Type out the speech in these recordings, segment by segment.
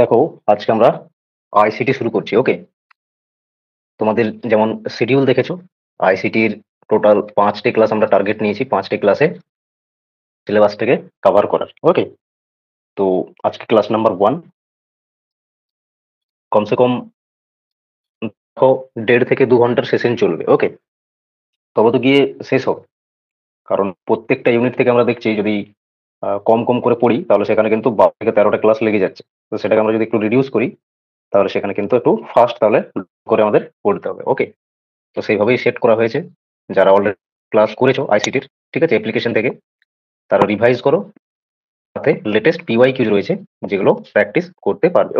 দেখো, আজকে আমরা আইসিটি শুরু করছি। ওকে, তোমাদের যেমন শিডিউল দেখেছো, আইসিটির টোটাল 5টি ক্লাস আমরা টার্গেট নিয়েছি, 5টি ক্লাসে সিলেবাসটাকে কভার করার। ওকে, তো আজকে ক্লাস নাম্বার 1। কমসে কম দেখো 1.5 থেকে 2 ঘন্টার সেশন চলবে। ওকে, তবে তো গিয়ে শেষ হোক, কারণ প্রত্যেকটা ইউনিট থেকে আমরা দেখছি যদি কম কম করে পড়ি তাহলে সেখানে কিন্তু 12 থেকে 13টা ক্লাস লেগে যাচ্ছে। তো সেটাকে আমরা যদি একটু রিডিউস করি তাহলে সেখানে কিন্তু একটু ফাস্ট তাহলে করে আমাদের পড়তে হবে। ওকে, তো সেইভাবেই সেট করা হয়েছে। যারা অলরেডি ক্লাস করেছো আইসিটির, ঠিক আছে, অ্যাপ্লিকেশন থেকে, তারা রিভাইজ করো, সাথে লেটেস্ট পিওয়াই কিউ রয়েছে যেগুলো প্র্যাকটিস করতে পারবে।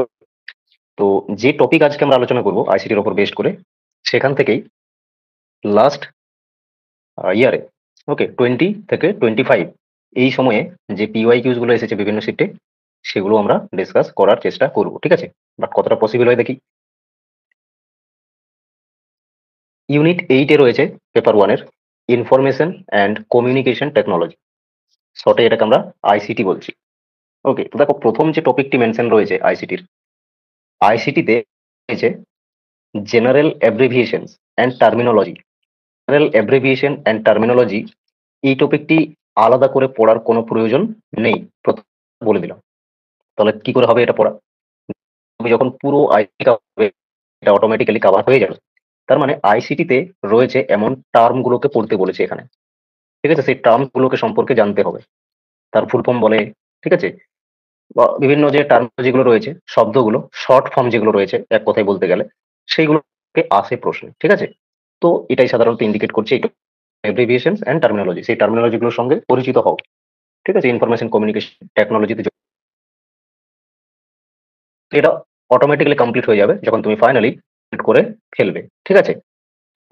তো যে টপিক আজকে আমরা আলোচনা করব আইসিটির উপর বেস্ড করে, সেখান থেকেই লাস্ট ইয়ারে, ওকে, 20 থেকে 25 এই সময়ে যে পিওয়াই কিউজ গুলো এসেছে বিভিন্ন শিফটে, সেগুলো আমরা ডিসকাস করার চেষ্টা করব। ঠিক আছে, বাট কতটা পসিবল হয় দেখি। ইউনিট 8-এ রয়েছে পেপার 1-এর ইনফরমেশন অ্যান্ড কমিউনিকেশন টেকনোলজি, শর্টে এটাকে আমরা আইসিটি বলছি। ওকে, তো দেখো প্রথম যে টপিকটি মেনশন রয়েছে আইসিটির, আইসিটিতে রয়েছে general abbreviations and terminology. General abbreviation and terminology, এই টপিকটি আলাদা করে পড়ার কোনো প্রয়োজন নেই, প্রথম বলে দিলাম। তাহলে কি করে হবে এটা পড়া? তুমি যখন পুরো আইসিটি হবে, এটা অটোমেটিক্যালি কভার হয়ে যাবে। তার মানে আইসিটিতে রয়েছে এমন টার্ম গুলোকে পড়তে বলেছে এখানে। ঠিক আছে, সেই টার্ম গুলোকে সম্পর্কে জানতে হবে, তার ফুল ফর্ম বলে, ঠিক আছে, বা বিভিন্ন যে টার্ম যেগুলো রয়েছে, শব্দগুলো শর্ট ফর্ম যেগুলো রয়েছে এক কথায় বলতে গেলে, সেইগুলোকে আসে প্রশ্নে। ঠিক আছে, তো এটাই সাধারণত ইন্ডিকেট করছে এটা অ্যাব্রিভিয়েশনস এন্ড টার্মিনোলজি, সেই টার্মিনোলজি গুলোর সঙ্গে পরিচিত হও। ঠিক আছে, ইনফরমেশন কমিউনিকেশন টেকনোলজিতে এটা অটোমেটিক্যালি কমপ্লিট হয়ে যাবে যখন তুমি ফাইনালি করে ফেলবে। ঠিক আছে,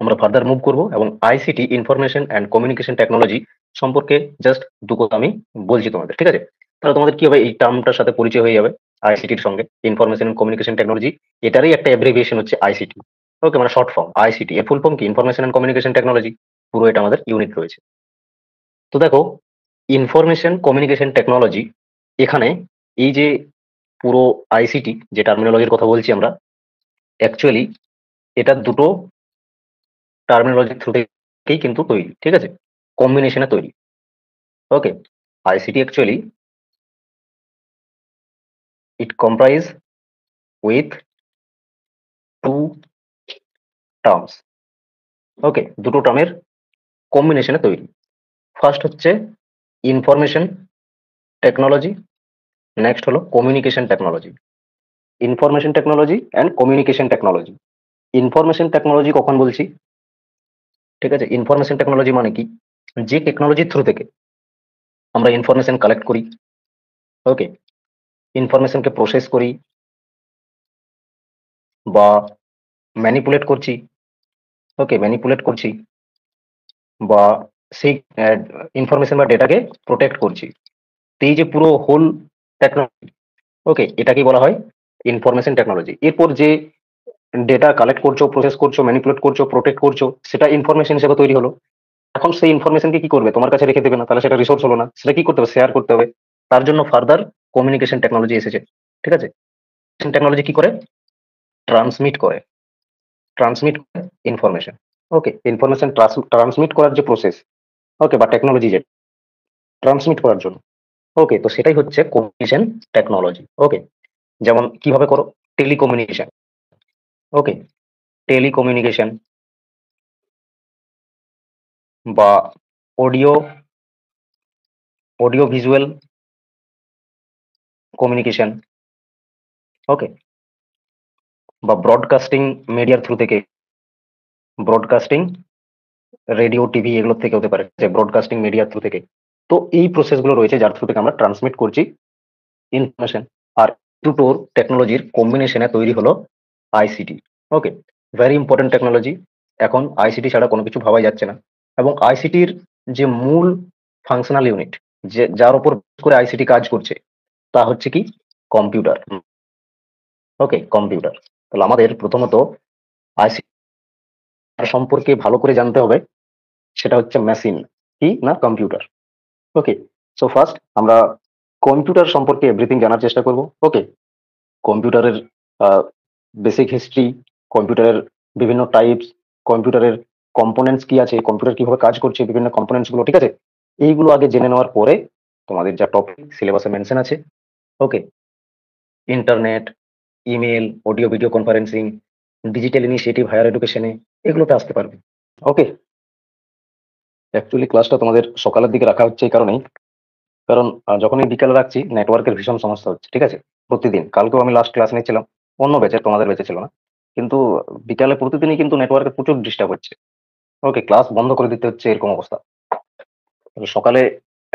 আমরা ফার্দার মুভ করব এবং ICT information and communication technology সম্পর্কে জাস্ট দু কথা আমি বলছি তোমাদের। ঠিক আছে, তাহলে তোমাদের কি হবে, এই টার্মটার সাথে পরিচয় হয়ে যাবে আইসিটির সঙ্গে। ইনফরমেশন অ্যান্ড কমিউনিকেশন টেকনোলজি, এটারই একটা অ্যাব্রিভিয়েশন হচ্ছে আইসিটি। ওকে, মানে শর্ট ফর্ম আইসিটি, এর ফুল ফর্ম কি, ইনফরমেশন অ্যান্ড কমিউনিকেশন টেকনোলজি। পুরো এটা আমাদের ইউনিট রয়েছে। তো দেখো, ইনফরমেশন কমিউনিকেশন টেকনোলজি, এখানে এই যে পুরো আইসিটি যে টার্মিনোলজির কথা বলছি আমরা, অ্যাকচুয়ালি এটা দুটো টার্মিনোলজির থ্রু থেকেই কিন্তু তৈরি। ঠিক আছে, কম্বিনেশনে তৈরি। Okay, ICT actually it comprise with two terms. Okay, দুটো টার্মের কম্বিনেশনে তৈরি। ফার্স্ট হচ্ছে ইনফরমেশন টেকনোলজি, নেক্সট হলো communication technology. Information technology and communication technology. Information technology কখন বলছি? ঠিক আছে, ইনফরমেশন টেকনোলজি মানে কি, যে টেকনোলজির থ্রু থেকে আমরা ইনফরমেশন কালেক্ট করি, ওকে, ইনফরমেশনকে প্রসেস করি বা ম্যানিপুলেট করছি, ওকে, ম্যানিপুলেট করছি, বা সেই ইনফরমেশন বা ডেটাকে প্রোটেক্ট করছি। তো এই যে পুরো হোল টেকনোলজি, ওকে, এটাকেই বলা হয় ইনফরমেশন টেকনোলজি। এরপর যে ডেটা কালেক্ট করছো, প্রসেস করছো, ম্যানিপুলেট করছো, প্রোটেক্ট করছো, সেটা ইনফরমেশন হিসেবে তৈরি হলো। এখন সেই ইনফরমেশনকে কি করবে, তোমার কাছে রেখে দেবে না, তাহলে সেটা রিসোর্স হলো না, সেটা কি করতে হবে, শেয়ার করতে হবে। তার জন্য ফার্দার কমিউনিকেশন টেকনোলজি এসেছে। ঠিক আছে, টেকনোলজি কি করে, ট্রান্সমিট করে, ট্রান্সমিট ইনফরমেশন। ওকে, ইনফরমেশন ট্রান্সমিট করার যে প্রসেস, ওকে, বা টেকনোলজি যে ট্রান্সমিট করার জন্য, ওকে, তো সেটাই হচ্ছে কমিউনিকেশন টেকনোলজি। ওকে, যেমন কিভাবে করো, টেলিকমিউনিকেশন, ওকে, টেলিকমিউনিকেশন বা অডিও অডিও ভিজুয়াল কমিউনিকেশন, ওকে, বা ব্রডকাস্টিং মিডিয়ার থ্রু থেকে, ব্রডকাস্টিং রেডিও টিভি এগুলোর থেকে হতে পারে, যে ব্রডকাস্টিং মিডিয়ার থ্রু থেকে। তো এই প্রসেসগুলো রয়েছে যার থ্রু থেকে আমরা ট্রান্সমিট করছি ইনফরমেশন। আর দুটোর টেকনোলজির কম্বিনেশনে তৈরি হলো আইসিটি। ওকে, ভেরি ইম্পর্টেন্ট টেকনোলজি। এখন আইসিটি ছাড়া কোনো কিছু ভাবাই যাচ্ছে না। এবং আইসিটির যে মূল ফাংশনাল ইউনিট, যে যার উপর করে আইসিটি কাজ করছে, তা হচ্ছে কি, কম্পিউটার। ওকে, কম্পিউটার। তাহলে আমাদের প্রথমত আইসিটি সম্পর্কে ভালো করে জানতে হবে, সেটা হচ্ছে মেশিন কি না কম্পিউটার। ওকে, সো ফার্স্ট আমরা কম্পিউটার সম্পর্কে এভরিথিং জানার চেষ্টা করব। ওকে, কম্পিউটারের বেসিক হিস্ট্রি, কম্পিউটারের বিভিন্ন টাইপস, কম্পিউটারের কম্পোনেন্টস কি আছে, কম্পিউটার কিভাবে কাজ করছে, বিভিন্ন কম্পোনেন্টস গুলো, ঠিক আছে? এইগুলো আগে জেনে নেওয়ার পরে তোমাদের যা টপিক সিলেবাসে মেনশন আছে, okay, internet, email, audio video conferencing, digital initiative higher এডুকেশনে, এগুলোতে আসতে পারবে। ওকে, অ্যাকচুয়ালি ক্লাসটা তোমাদের সকালের দিকে রাখা হচ্ছে এই কারণেই, কারণ যখনই বিকালে রাখছি নেটওয়ার্কের ভীষণ সমস্যা হচ্ছে, ঠিক আছে? প্রতিদিন, কালকেও আমি লাস্ট ক্লাস নিচ্ছিলাম, অন্য ব্যাচে, তোমাদের ব্যাচে ছিল না, কিন্তু বিকালে প্রতিদিনই কিন্তু নেটওয়ার্কের প্রচুর ডিস্টার্ব হচ্ছে। ওকে, ক্লাস বন্ধ করে দিতে হচ্ছে, এরকম অবস্থা। তাহলে সকালে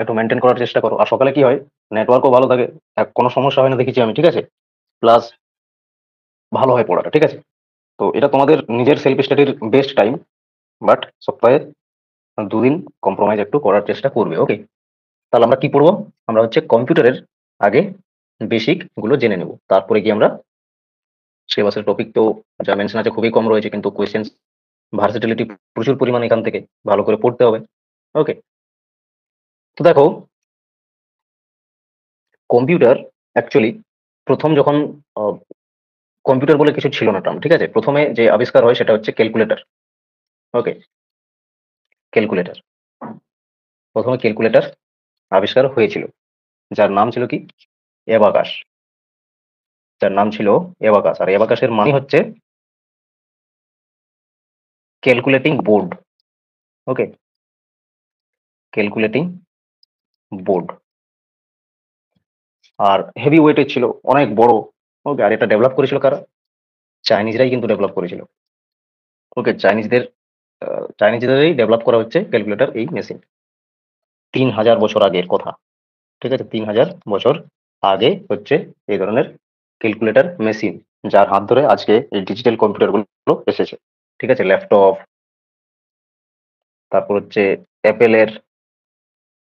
একটু মেনটেন করার চেষ্টা করো। আর সকালে কি হয়, নেটওয়ার্কও ভালো থাকে, কোনো সমস্যা হয় না দেখেছি আমি, ঠিক আছে? প্লাস ভালো হয় পড়াটা, ঠিক আছে? তো এটা তোমাদের নিজের সেলফ স্টাডির বেস্ট টাইম, বাট সপ্তাহে 2 দিন কম্প্রোমাইজ একটু করার চেষ্টা করবে। ওকে, তাহলে আমরা কি পড়বো? আমরা হচ্ছে কম্পিউটারের আগে বেসিক গুলো জেনে নেব, তারপরে গিয়ে আমরা সিলেবাসের টপিক তো যা মেনশন আছে খুবই কম রয়েছে, কিন্তু কোয়েশ্চেন ভার্সিটিলিটি প্রচুর পরিমাণে এখান থেকে ভালো করে পড়তে হবে। ওকে, তো দেখো, কম্পিউটার অ্যাকচুয়ালি প্রথম যখন কম্পিউটার বলে কিছু ছিল না টার্ম, ঠিক আছে? প্রথমে যে আবিষ্কার হয় সেটা হচ্ছে ক্যালকুলেটর। ওকে, ক্যালকুলেটর, প্রথমে ক্যালকুলেটর আবিষ্কার হয়েছিল, যার নাম ছিল কি? অ্যাবাকাস। যার নাম ছিল অ্যাবাকাস, আর অ্যাবাকাসের মানে হচ্ছে ক্যালকুলেটিং বোর্ড। ওকে, ক্যালকুলেটিং বোর্ড, আর হেভি ওয়েটের ছিল, অনেক বড়। ওকে, আর এটা ডেভেলপ করেছিল কারা? চাইনিজরাই কিন্তু ডেভেলপ করেছিল। ওকে, চাইনিজদেরই ডেভেলপ করা হচ্ছে ক্যালকুলেটর, এই মেশিন। 3000 বছর আগের কথা, ঠিক আছে? 3000 বছর আগে হচ্ছে এই ধরনের ক্যালকুলেটর মেশিন, যার হাত ধরে আজকে এই ডিজিটাল কম্পিউটার গুলো এসেছে, ঠিক আছে? ল্যাপটপ, তারপর হচ্ছে অ্যাপেলের,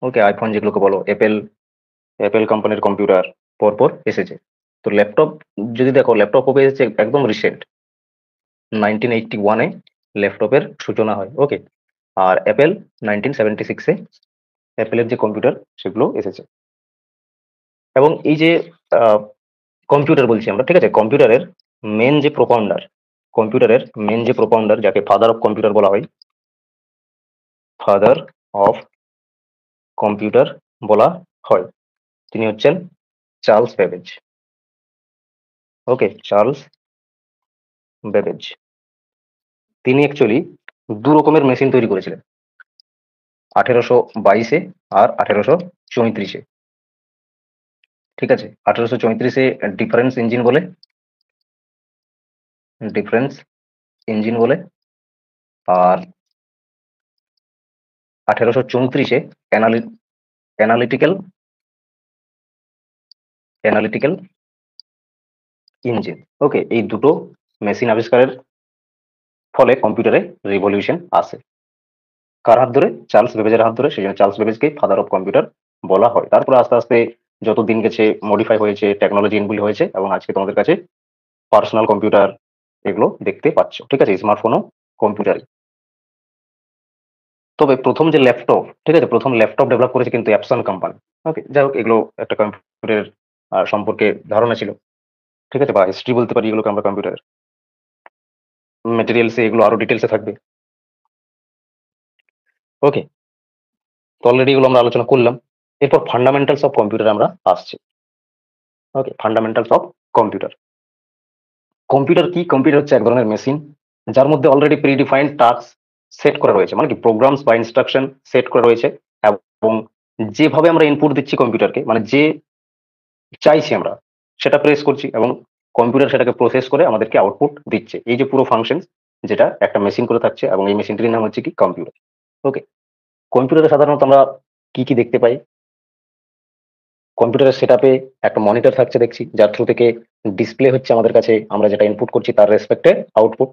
ওকে, আইফোন যেগুলোকে বলো, অ্যাপেল কোম্পানির কম্পিউটার পরপর এসেছে। তো ল্যাপটপ যদি দেখো, ল্যাপটপ কবে এসেছে? একদম রিসেন্ট, 1981-এ ল্যাপটপের সূচনা হয়। ওকে, আর অ্যাপেল 1976-এ অ্যাপেলের যে কম্পিউটার সেগুলো এসেছে। এবং এই যে কম্পিউটার বলছি আমরা, ঠিক আছে? কম্পিউটারের মেন যে প্রোপাউন্ডার, যাকে ফাদার অফ কম্পিউটার বলা হয়, ফাদার অফ কম্পিউটার বলা হয়, তিনি হচ্ছেন চার্লস বেবেজ। ওকে, চার্লস বেবেজ, তিনি অ্যাকচুয়ালি 2 রকমের মেশিন তৈরি করেছিলেন, 1822-এ আর 1834-এ, ঠিক আছে? 1834-এ ডিফারেন্স ইঞ্জিন বলে, আর 1834-এ অ্যানালিটিক্যাল অ্যানালিটিক্যাল ইঞ্জিন। ওকে, এই দুটো মেশিন আবিষ্কারের ফলে কম্পিউটারে রিভলিউশন আসে। কার হাত ধরে? চার্লস বেবেজের হাত ধরে, সেই জন্য চার্লস বেবেজকে ফাদার অফ কম্পিউটার বলা হয়। তারপরে আস্তে আস্তে যত দিন গেছে মডিফাই হয়েছে, টেকনোলজি ইনবিল্ড হয়েছে, এবং আজকে তোমাদের কাছে পার্সোনাল কম্পিউটার এগুলো দেখতে পাচ্ছ, ঠিক আছে? স্মার্টফোনও কম্পিউটার। তবে প্রথম যে ল্যাপটপ, ঠিক আছে, প্রথম ল্যাপটপ ডেভেলপ করেছে কিন্তু অ্যাপসন কোম্পানি। ওকে, যাই হোক, এগুলো একটা কম্পিউটারের সম্পর্কে ধারণা ছিল, ঠিক আছে? বা হিস্ট্রি বলতে পারি এগুলোকে আমরা। কম্পিউটারের মেটেরিয়ালসে এগুলো আরো ডিটেলসে থাকবে। ওকে, তো অলরেডি এগুলো আমরা আলোচনা করলাম। এরপর ফান্ডামেন্টালস অফ কম্পিউটার আমরা আসছি। ওকে, ফান্ডামেন্টালস অফ কম্পিউটার। কম্পিউটার কি? কম্পিউটার হচ্ছে এক ধরনের মেশিন, যার মধ্যে অলরেডি প্রিডিফাইন্ড টাস্ক সেট করা রয়েছে, মানে কি প্রোগ্রামস বা ইনস্ট্রাকশন সেট করা রয়েছে, এবং যেভাবে আমরা ইনপুট দিচ্ছি কম্পিউটারকে, মানে যে চাইছি আমরা সেটা প্রেস করছি, এবং কম্পিউটার সেটাকে প্রসেস করে আমাদেরকে আউটপুট দিচ্ছে। এই যে পুরো ফাংশন, যেটা একটা মেশিন করে থাকছে, এবং এই মেশিনটির নাম হচ্ছে কি? কম্পিউটার। ওকে, কম্পিউটারে সাধারণত আমরা কি কি দেখতে পাই? কম্পিউটারের সেটআপে একটা মনিটর থাকছে দেখছি, যার থ্রু থেকে ডিসপ্লে হচ্ছে আমাদের কাছে, আমরা যেটা ইনপুট করছি তার রেসপেক্টে আউটপুট,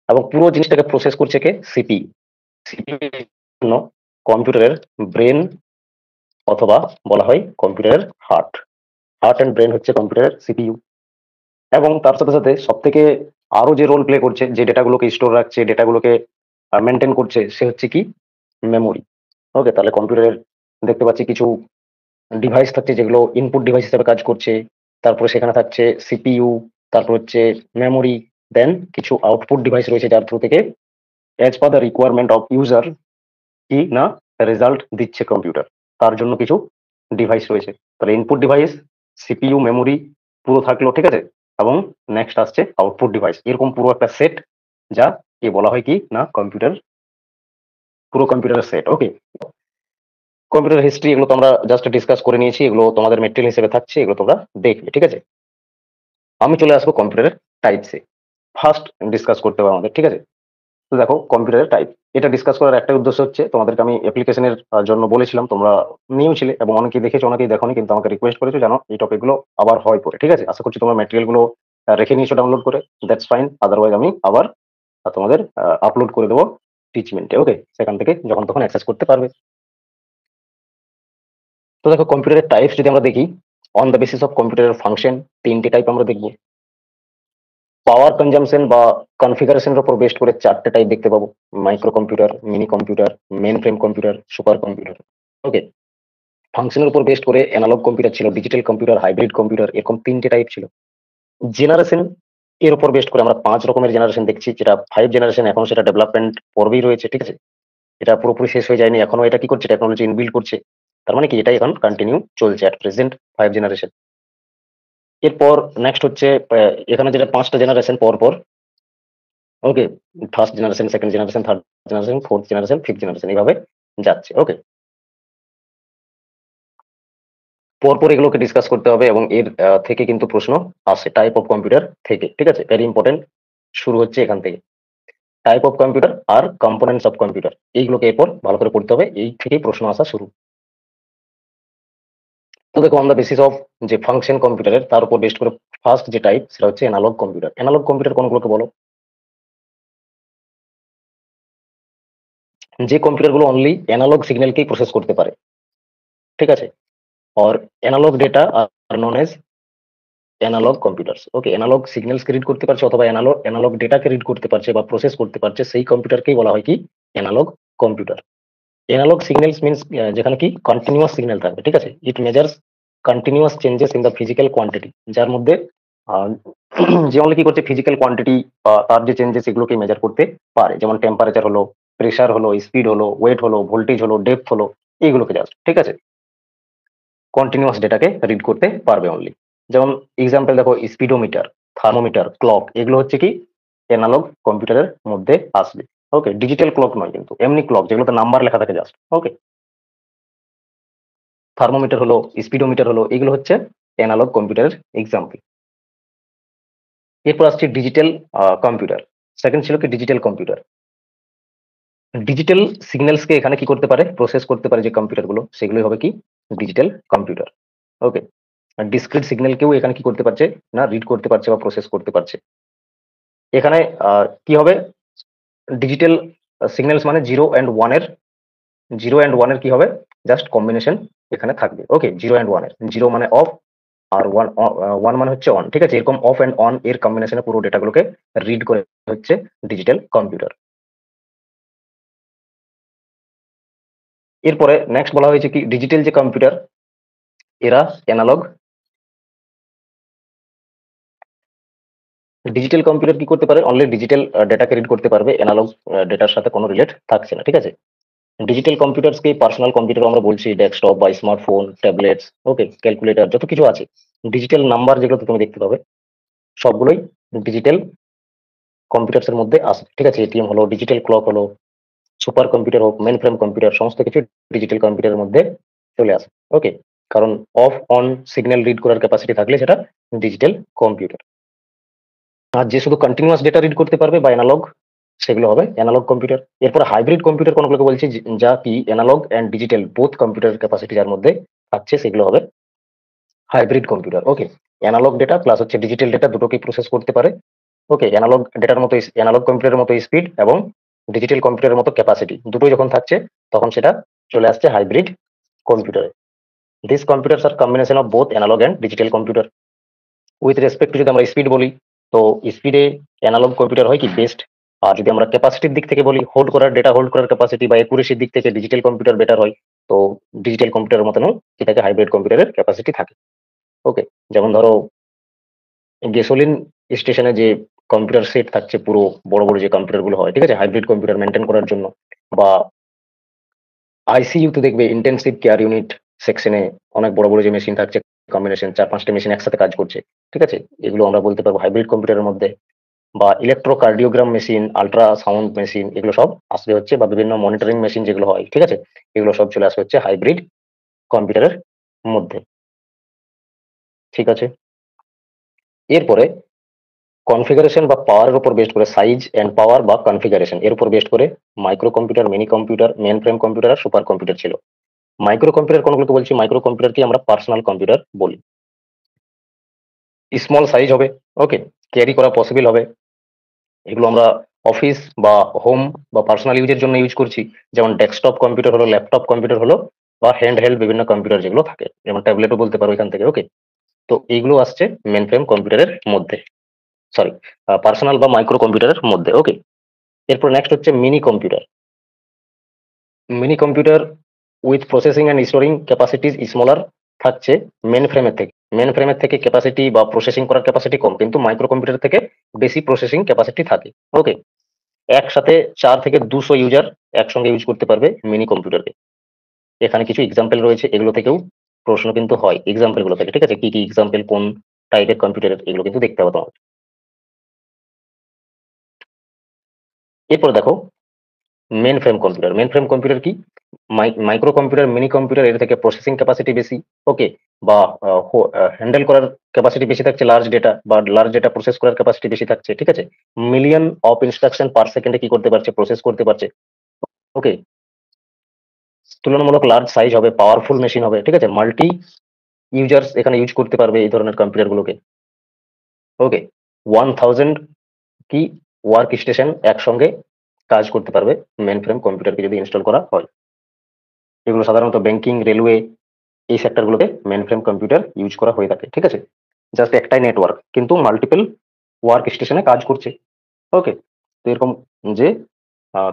এবং পুরো জিনিসটাকে প্রসেস করছে কে? সিপিইউ। সিপিইউ জন্য কম্পিউটারের ব্রেন, অথবা বলা হয় কম্পিউটারের হার্ট। হার্ট অ্যান্ড ব্রেন হচ্ছে কম্পিউটারের সিপিইউ। এবং তার সাথে সাথে সব থেকে আরো যে রোল প্লে করছে, যে ডেটাগুলোকে স্টোর রাখছে, ডেটাগুলোকে মেনটেন করছে, সে হচ্ছে কি? মেমোরি। ওকে, তাহলে কম্পিউটারের দেখতে পাচ্ছি কিছু ডিভাইস থাকছে যেগুলো ইনপুট ডিভাইস হিসেবে কাজ করছে, তারপরে সেখানে থাকছে সিপিইউ, তারপর হচ্ছে মেমোরি, দেন কিছু আউটপুট ডিভাইস রয়েছে যার থ্রু থেকে as per the requirement of user কি না রেজাল্ট দিচ্ছে কম্পিউটার, তার জন্য কিছু ডিভাইস রয়েছে। তাহলে ইনপুট ডিভাইস, সিপিইউ, মেমোরি পুরো থাকলো, ঠিক আছে। এবং নেক্সট আসছে আউটপুট ডিভাইস, এরকম পুরো একটা সেট যা কি বলা হয় কি না কম্পিউটার, পুরো কম্পিউটারের সেট। ওকে, কম্পিউটার হিস্ট্রি এগুলো তো আমরা জাস্ট ডিসকাস করে নিয়েছি, এগুলো তোমাদের মেটেরিয়াল হিসেবে থাকছে, এগুলো তোমরা দেখবে, ঠিক আছে। আমি চলে আসবো কম্পিউটারের টাইপসে, ফার্স্ট ডিসকাস করতে হবে আমাদের, ঠিক আছে। তো দেখো কম্পিউটারের টাইপ, এটা ডিসকাস করার একটা উদ্দেশ্য হচ্ছে তোমাদেরকে আমি অ্যাপ্লিকেশনের জন্য বলেছিলাম, তোমরা নিয়েছিলে এবং অনেকেই দেখেছো অনেকেই দেখোনি, কিন্তু আমাকে রিকোয়েস্ট করেছো জানো এই টপিকগুলো আবার হয় পরে, ঠিক আছে। আশা করছি তোমরা ম্যাটেরিয়াল গুলো রেখে নিয়েছো ডাউনলোড করে, দ্যাটস ফাইন। আদারওয়াইজ আমি আবার তোমাদের আপলোড করে দেবো টিচমেন্টে, ওকে, সেখান থেকে যখন তখন অ্যাক্সেস করতে পারবে। তো দেখো কম্পিউটারের টাইপস যদি আমরা দেখি, অন দ্য বেসিস অফ কম্পিউটারের ফাংশন, তিনটি টাইপ আমরা দেখবো। পাওয়ার কনজাম্পশন বা কনফিগারেশনের উপর বেস্ট করে চারটে টাইপ দেখতে পাবো, micro computer, mini computer, mainframe computer, super computer. Okay, ফাংশনের উপর বেস্ট করে অ্যানালগ কম্পিউটার ছিল, ডিজিটাল কম্পিউটার, হাইব্রিড কম্পিউটার, এরকম তিনটে টাইপ ছিল। জেনারেশন এর উপর বেস্ট করে আমরা 5 রকমের জেনারেশন দেখছি, যেটা 5 জেনারেশন, এখন সেটা ডেভেলপমেন্ট পর্বেই রয়েছে, ঠিক আছে। এটা পুরোপুরি শেষ হয়ে যায়নি এখনো, এটা কি করছে টেকনোলজি ইনবিল্ড করছে, তার মানে কি এটাই এখন কন্টিনিউ চলছে অ্যাট প্রেজেন্ট 5 জেনারেশন। এরপর নেক্সট হচ্ছে এখানে যেটা 5টা জেনারেশন পর পর, okay, first generation, second generation, third generation, fourth generation, fifth generation, এইভাবে যাচ্ছে। ওকে, পরপর এগুলোকে ডিসকাস করতে হবে এবং এর থেকে কিন্তু প্রশ্ন আসে টাইপ অফ কম্পিউটার থেকে, ঠিক আছে, ভেরি ইম্পর্টেন্ট। শুরু হচ্ছে এখান থেকে, টাইপ অফ কম্পিউটার আর কম্পোনেন্টস অফ কম্পিউটার, এইগুলোকে এরপর ভালো করে পড়তে হবে, এই থেকেই প্রশ্ন আসা শুরু। তো দেখো অন দ্য বেসিস অফ যে ফাংশন কম্পিউটারের, তার উপর বেস্ট করে ফার্স্ট যে টাইপ সেটা হচ্ছে অ্যানালগ কম্পিউটার। অ্যানালগ কম্পিউটার কোনগুলোকে বলো? যে কম্পিউটার গুলো অনলি অ্যানালগ সিগন্যালকেই প্রসেস করতে পারে, ঠিক আছে, और এনালগ ডেটা আর নন এজ অ্যানালগ কম্পিউটারস। ওকে, অ্যানালগ সিগন্যালস রিড করতে পারছে অথবা অ্যানালগ ডেটাকে রিড করতে পারছে বা প্রসেস করতে পারছে, সেই কম্পিউটারকেই বলা হয় কি analog computer. Analog signals means যেখানে কি কন্টিনিউয়াস সিগন্যাল থাকবে, ঠিক আছে। It measures continuous changes in the physical quantity, যার মধ্যে আহ, যে অনলি কি করছে ফিজিক্যাল কোয়ান্টিটি বা তার যে চেঞ্জেস এগুলোকে মেজার করতে পারে, যেমন টেম্পারেচার হলো, প্রেসার হলো, স্পিড হলো, ওয়েট হলো, ভোল্টেজ হলো, ডেপথ হলো, এইগুলোকে জাস্ট, ঠিক আছে, কন্টিনিউয়াস ডেটাকে রিড করতে পারবে অনলি। যেমন এক্সাম্পল দেখো, স্পিডোমিটার, থার্মোমিটার, ক্লক, এগুলো হচ্ছে কি অ্যানালগ কম্পিউটারের মধ্যে আসবে। ওকে, ডিজিটাল ক্লক নয় কিন্তু, এমনি ক্লক যেগুলোতে নাম্বার লেখা থাকে জাস্ট। ওকে, থার্মোমিটার হলো, স্পিডোমিটার হলো, এগুলো হচ্ছে অ্যানালগ কম্পিউটারের এক্সাম্পল। এরপর আসছে ডিজিটাল কম্পিউটার। সেকেন্ড ছিল কি ডিজিটাল কম্পিউটার। ডিজিটাল সিগন্যালসকে এখানে কি করতে পারে, প্রসেস করতে পারে যে কম্পিউটার গুলো, সেগুলোই হবে কি ডিজিটাল কম্পিউটার। ওকে, ডিসক্রিট সিগন্যালকেও এখানে কি করতে পারছে না রিড করতে পারছে বা প্রসেস করতে পারছে। এখানে কি হবে, ডিজিটাল সিগন্যালস মানে জিরো অ্যান্ড ওয়ানের কি হবে, জাস্ট কম্বিনেশন এখানে থাকবে। ওকে, জিরো অ্যান্ড ওয়ানের, জিরো মানে অফ আর ওয়ান মানে হচ্ছে অন, ঠিক আছে, এরকম অফ অ্যান্ড অন এর কম্বিনেশনে পুরো ডেটাগুলোকে রিড করে হচ্ছে ডিজিটাল কম্পিউটার। এরপরে নেক্সট বলা হয়েছে কি ডিজিটাল যে কম্পিউটার, এরা অ্যানালগ, ডিজিটাল কম্পিউটার কি করতে পারে, অনলি ডিজিটাল ডেটাকে রিড করতে পারবে, অ্যানালগ ডেটার সাথে কোনো রিলেট থাকছে না, ঠিক আছে। ডিজিটাল কম্পিউটারসকে পার্সোনাল কম্পিউটার আমরা বলছি, ডেস্কটপ বা স্মার্টফোন, ট্যাবলেটস, ওকে, ক্যালকুলেটর, যত কিছু আছে, ডিজিটাল নাম্বার যেগুলো তুমি দেখতে পাবে সবগুলোই ডিজিটাল কম্পিউটার্স এর মধ্যে আসে, ঠিক আছে। এটিএম হলো, ডিজিটাল ক্লক হলো, সুপার কম্পিউটার হোক, মেন ফ্রেম কম্পিউটার, সমস্ত কিছু ডিজিটাল কম্পিউটারের মধ্যে চলে আসে। ওকে, কারণ অফ অন সিগন্যাল রিড করার ক্যাপাসিটি থাকলে সেটা ডিজিটাল কম্পিউটার। আর যে শুধু কন্টিনিউয়াস ডেটা রিড করতে পারবে বা অ্যানালগ, সেগুলো হবে অ্যানালগ কম্পিউটার। এরপর হাইব্রিড কম্পিউটার কোনগুলোকে বলছি, যা কি analogue and digital both computer capacity যার মধ্যে থাকছে, সেগুলো হবে hybrid computer. Okay, analogue data plus হচ্ছে ডিজিটাল ডেটা দুটোকেই প্রসেস করতে পারে। ওকে, অ্যানালগ ডেটার মতো, অ্যানালগ কম্পিউটারের মতো স্পিড এবং ডিজিটাল কম্পিউটারের মতো ক্যাপাসিটি দুটোই যখন থাকছে, তখন সেটা চলে আসছে হাইব্রিড কম্পিউটারে। This computers are combination of both analogue and digital computer. With respect to যদি আমরা স্পিড বলি, তো স্পিডে অ্যানালগ কম্পিউটার হয় কি বেস্ট। আর যদি আমরা ক্যাপাসিটির দিক থেকে বলি, হোল্ড করার ডেটা হোল্ড করার ক্যাপাসিটি বা একুরেসির দিক থেকে ডিজিটাল কম্পিউটার বেটার হয়। তো ডিজিটাল কম্পিউটারের মতনও এটাকে হাইব্রিড কম্পিউটারের ক্যাপাসিটি থাকে। ওকে, যেমন ধরো গ্যাসোলিন স্টেশনে যে কম্পিউটার সেট থাকছে পুরো বড় বড় যে কম্পিউটার গুলো হয়, ঠিক আছে, হাইব্রিড কম্পিউটার মেনটেন করার জন্য, বা আইসিইউ তে দেখবে ইন্টেন্সিভ কেয়ার ইউনিট সেকশনে অনেক বড় বড় যে মেশিন থাকছে, কম্বিনেশন 4-5টা মেশিন একসাথে কাজ করছে, ঠিক আছে, এগুলো আমরা বলতে পারবো হাইব্রিড কম্পিউটারের মধ্যে। বা ইলেকট্রোকার্ডিওগ্রাম মেশিন, আল্ট্রাসাউন্ড মেশিন, এগুলো সব আসবে হচ্ছে, বা বিভিন্ন মনিটরিং মেশিন যেগুলো হয়, ঠিক আছে, এগুলো সব চলে আসবে হচ্ছে হাইব্রিড কম্পিউটারের মধ্যে। ঠিক আছে, এরপরে কনফিগারেশন বা পাওয়ারের উপর বেস্ট করে, সাইজ এন্ড পাওয়ার বা কনফিগারেশন এর উপর বেস্ট করে micro computer, mini computer, mainframe computer আর সুপার কম্পিউটার ছিল। মাইক্রো কম্পিউটার কোনগুলোকে বলছি? মাইক্রো কম্পিউটারকে আমরা পার্সোনাল কম্পিউটার বলি। স্মল সাইজ হবে, ওকে, ক্যারি করা পসিবল হবে। এগুলো আমরা অফিস বা হোম বা পার্সোনাল ইউজের জন্য ইউজ করছি, যেমন ডেস্কটপ কম্পিউটার হলো, ল্যাপটপ কম্পিউটার হলো, বা হ্যান্ড হেল্ড বিভিন্ন কম্পিউটার যেগুলো থাকে, যেমন ট্যাবলেটও বলতে পারো এখান থেকে, ওকে। তো এইগুলো আসছে মেন ফ্রেম কম্পিউটারের মধ্যে, সরি, পার্সোনাল বা মাইক্রো কম্পিউটারের মধ্যে, ওকে। এরপর নেক্সট হচ্ছে mini computer. Mini computer with processing and storing capacities smaller থাকছে মেন ফ্রেমের থেকে ক্যাপাসিটি বা প্রসেসিং করার ক্যাপাসিটি কম, কিন্তু মাইক্রো কম্পিউটার থেকে বেশি প্রসেসিং ক্যাপাসিটি থাকে, ওকে। একসাথে 4 থেকে 200 ইউজার একসঙ্গে ইউজ করতে পারবে মিনি কম্পিউটারকে। এখানে কিছু এক্সাম্পল রয়েছে, এগুলো থেকেও প্রশ্ন কিন্তু হয়, এক্সাম্পল গুলো থেকে, ঠিক আছে, কি কি এক্সাম্পল, কোন টাইপের কম্পিউটারের, এগুলো কিন্তু দেখতে হবে তোমার। এরপর দেখো মেন ফ্রেম কম্পিউটার কি? মাইক্রো কম্পিউটার, মিনি কম্পিউটার, এর থেকে প্রসেসিং ক্যাপাসিটি বেশি, ওকে, বা হ্যান্ডেল করার ক্যাপাসিটি বেশি থাকছে, লার্জ ডেটা প্রসেস করার ক্যাপাসিটি বেশি থাকছে, ঠিক আছে, মিলিয়ন অফ ইনস্ট্রাকশন পার সেকেন্ডে কি করতে পারছে, প্রসেস করতে পারছে, ওকে। তুলনামূলক লার্জ সাইজ হবে, পাওয়ারফুল মেশিন হবে, ঠিক আছে, মাল্টি ইউজার্স এখানে ইউজ করতে পারবে এই ধরনের কম্পিউটার গুলোকে, ওকে। 1000 কি ওয়ার্ক স্টেশন একসঙ্গে কাজ করতে পারবে মেন ফ্রেম কম্পিউটারকে যদি ইনস্টল করা হয়। এগুলো সাধারণত ব্যাংকিং, রেলওয়ে, এই সেক্টরগুলোতে মেন ফ্রেম কম্পিউটার ইউজ করা হয়ে থাকে, ঠিক আছে। জাস্ট একটাই নেটওয়ার্ক কিন্তু মাল্টিপল ওয়ার্ক স্টেশনে কাজ করছে, ওকে। তো এরকম যে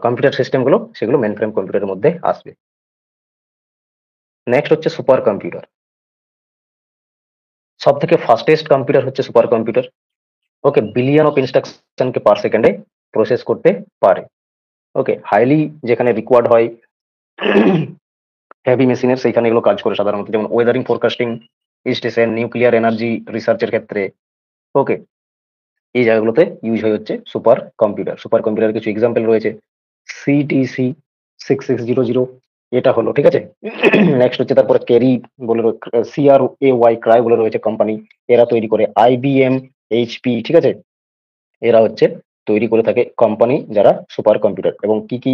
কম্পিউটার সিস্টেম গুলো, সেগুলো মেন ফ্রেম কম্পিউটারের মধ্যে আসবে। নেক্সট হচ্ছে সুপার কম্পিউটার। সব থেকে ফাস্টেস্ট কম্পিউটার হচ্ছে super computer, okay, billion of ইনস্ট্রাকশনকে পার সেকেন্ডে প্রসেস করতে পারে, ওকে। হাইলি যেখানে রিকোয়ার্ড হয় হেভি মেশিনের, সেইখানে এগুলো কাজ করে সাধারণত, যেমন weathering forecasting, station, nuclear energy রিসার্চের ক্ষেত্রে, ওকে। এই জায়গাগুলোতে ইউজ হয়ে হচ্ছে সুপার কম্পিউটার কিছু এক্সাম্পল রয়েছে, সিটিসি 6600, এটা হলো, ঠিক আছে। নেক্সট হচ্ছে তারপরে ক্যারি বলে, CRAY ক্রাই বলে রয়েছে কোম্পানি, এরা তৈরি করে, IBM, HP, ঠিক আছে, এরা হচ্ছে তৈরি করে থাকে কোম্পানি যারা সুপার কম্পিউটার। এবং কি কি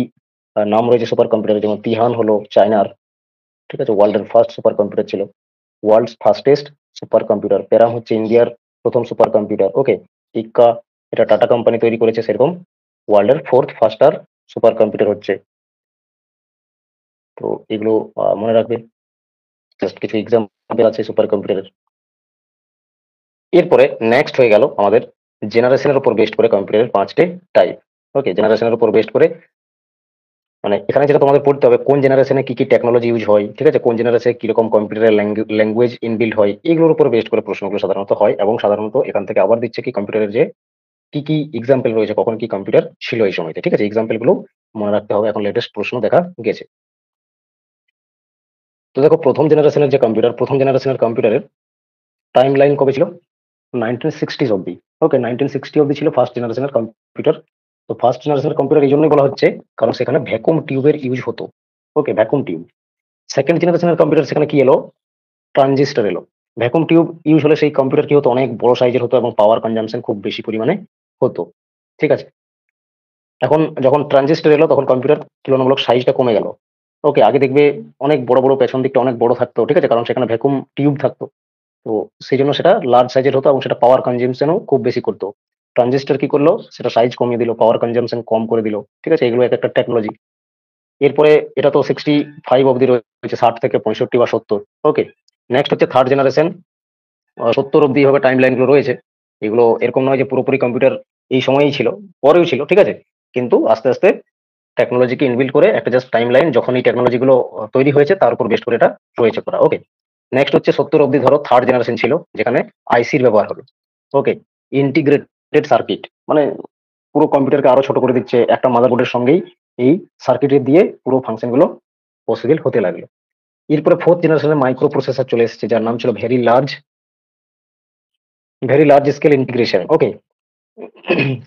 নাম রয়েছে সুপার কম্পিউটার, যেমন তিহান হলো চায়নার, ঠিক আছে, ওয়ার্ল্ডের ফার্স্ট সুপার কম্পিউটার ছিল, world's fastest supercomputer. Param হচ্ছে ইন্ডিয়ার প্রথম সুপার কম্পিউটার, ওকে। ইক্কা, এটা টাটা কোম্পানি তৈরি করেছে, সেরকম ওয়ার্ল্ডের ফোর্থ ফাস্টার সুপার কম্পিউটার হচ্ছে। তো এগুলো মনে রাখবে, জাস্ট কিছু এক্সাম্পল আছে সুপার কম্পিউটারের। এরপরে নেক্সট হয়ে গেল আমাদের জেনারেশনের উপর বেস্ট করে কম্পিউটারের 5টে টাইপ, ওকে। জেনারেশনের উপর বেস্ট করে মানে এখানে যেটা তোমাদের পড়তে হবে, কোন জেনারেশনে কি কি টেকনোলজি ইউজ হয়, ঠিক আছে, কোন জেনারেশনে কিরকম কম্পিউটারের ল্যাঙ্গুয়েজ ইনবিল্ড হয়, এগুলোর উপর বেস্ট করে প্রশ্নগুলো সাধারণত হয়। এবং সাধারণত এখান থেকে আবার দিচ্ছে কি কম্পিউটারের যে কি কি এক্সাম্পল রয়েছে, কখন কি কম্পিউটার ছিল এই সময়তে, ঠিক আছে, এক্সাম্পল গুলো মনে রাখতে হবে, এখন লেটেস্ট প্রশ্ন দেখা গেছে। তো দেখো, প্রথম জেনারেশনের কম্পিউটারের টাইম লাইন কবে ছিল? 1960s অব্দি, ওকে, 1960 অব্দি ছিল ফার্স্ট জেনারেশনের কম্পিউটার। তো ফার্স্ট জেনারেশনের কম্পিউটার এই জন্যই বলা হচ্ছে, কারণ সেখানে ভ্যাকুম টিউবের ইউজ হতো, ওকে, ভ্যাকুম টিউব। সেকেন্ড জেনারেশনের কম্পিউটার, সেখানে কি এলো? ট্রানজিস্টর এলো। ভ্যাকুম টিউব ইউজ হলে সেই কম্পিউটার কি হতো, অনেক বড় সাইজের হতো এবং পাওয়ার কনজাম্পশন খুব বেশি পরিমাণে হতো, ঠিক আছে। এখন যখন ট্রানজিস্টর এলো, তখন কম্পিউটার তুলনামূলক সাইজটা কমে গেল, ওকে। আগে দেখবে অনেক বড় বড়, পেছন দিকটা অনেক বড় থাকতো, ঠিক আছে, কারণ সেখানে ভ্যাকুম টিউব থাকতো। তো সেই জন্য সেটা লার্জ সাইজের হতো এবং সেটা পাওয়ার কনজাম্পশনও খুব বেশি করতো। ট্রানজিস্টর কি করলো, সেটা সাইজ কমিয়ে দিল, পাওয়ার কনজাম্পশন কম করে দিল, ঠিক আছে, এগুলো এক একটা টেকনোলজি। এরপরে এটা তো 65 অব্দি রয়েছে, 60 থেকে 65 বা 70, ওকে। নেক্সট হচ্ছে থার্ড জেনারেশন, 70 অব্দি এইভাবে টাইম লাইন গুলো রয়েছে। এগুলো এরকম নয় যে পুরোপুরি কম্পিউটার এই সময়েই ছিল, পরেও ছিল, ঠিক আছে, কিন্তু আস্তে আস্তে টেকনোলজিকে ইনবিল্ড করে একটা জাস্ট টাইম লাইন, যখন এই টেকনোলজি গুলো তৈরি হয়েছে তার উপর বেস্ট করে এটা রয়েছে করা, ওকে। নেক্সট হচ্ছে 70 অব্দি ধরো থার্ড জেনারেশন ছিল, যেখানে আইসির ব্যবহার হলো। ওকে, ইন্টিগ্রেটেড সার্কিট মানে পুরো কম্পিউটারকে আরো ছোট করে দিচ্ছে একটা মাদারবোর্ডের সঙ্গেই এই সার্কিটের দিয়ে পুরো ফাংশন গুলো পসিবল হতে লাগলো। এরপরে ফোর্থ জেনারেশনের মাইক্রো প্রসেসর চলে এসেছে যার নাম ছিল very large scale integration. Okay,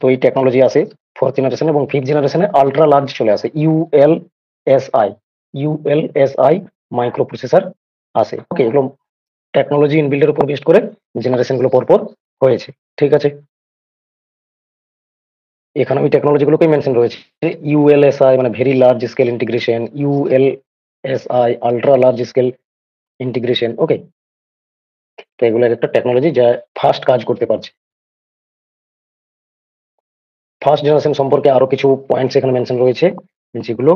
তো এই টেকনোলজি আসে ফোর্থ জেনারেশন এবং ফিফথ জেনারেশনে আল্ট্রা লার্জ চলে আসে ইউএলএসআই মাইক্রো প্রসেসর আসে। ওকে, এগুলো টেকনোলজি ইনবিল্ডের উপর বেস্ট করে জেনারেশন গুলো পরপর হয়েছে। ঠিক আছে, এখানে ওই টেকনোলজি গুলোকেই মেনশন রয়েছে। ইউএলএসআই মানে very large scale integration, ULSI ultra large scale integration. Okay, তো এগুলো একটা টেকনোলজি যা ফাস্ট কাজ করতে পারছে। ফার্স্ট জেনারেশন সম্পর্কে আরো কিছু পয়েন্টস এখানে মেনশন রয়েছে, যেগুলো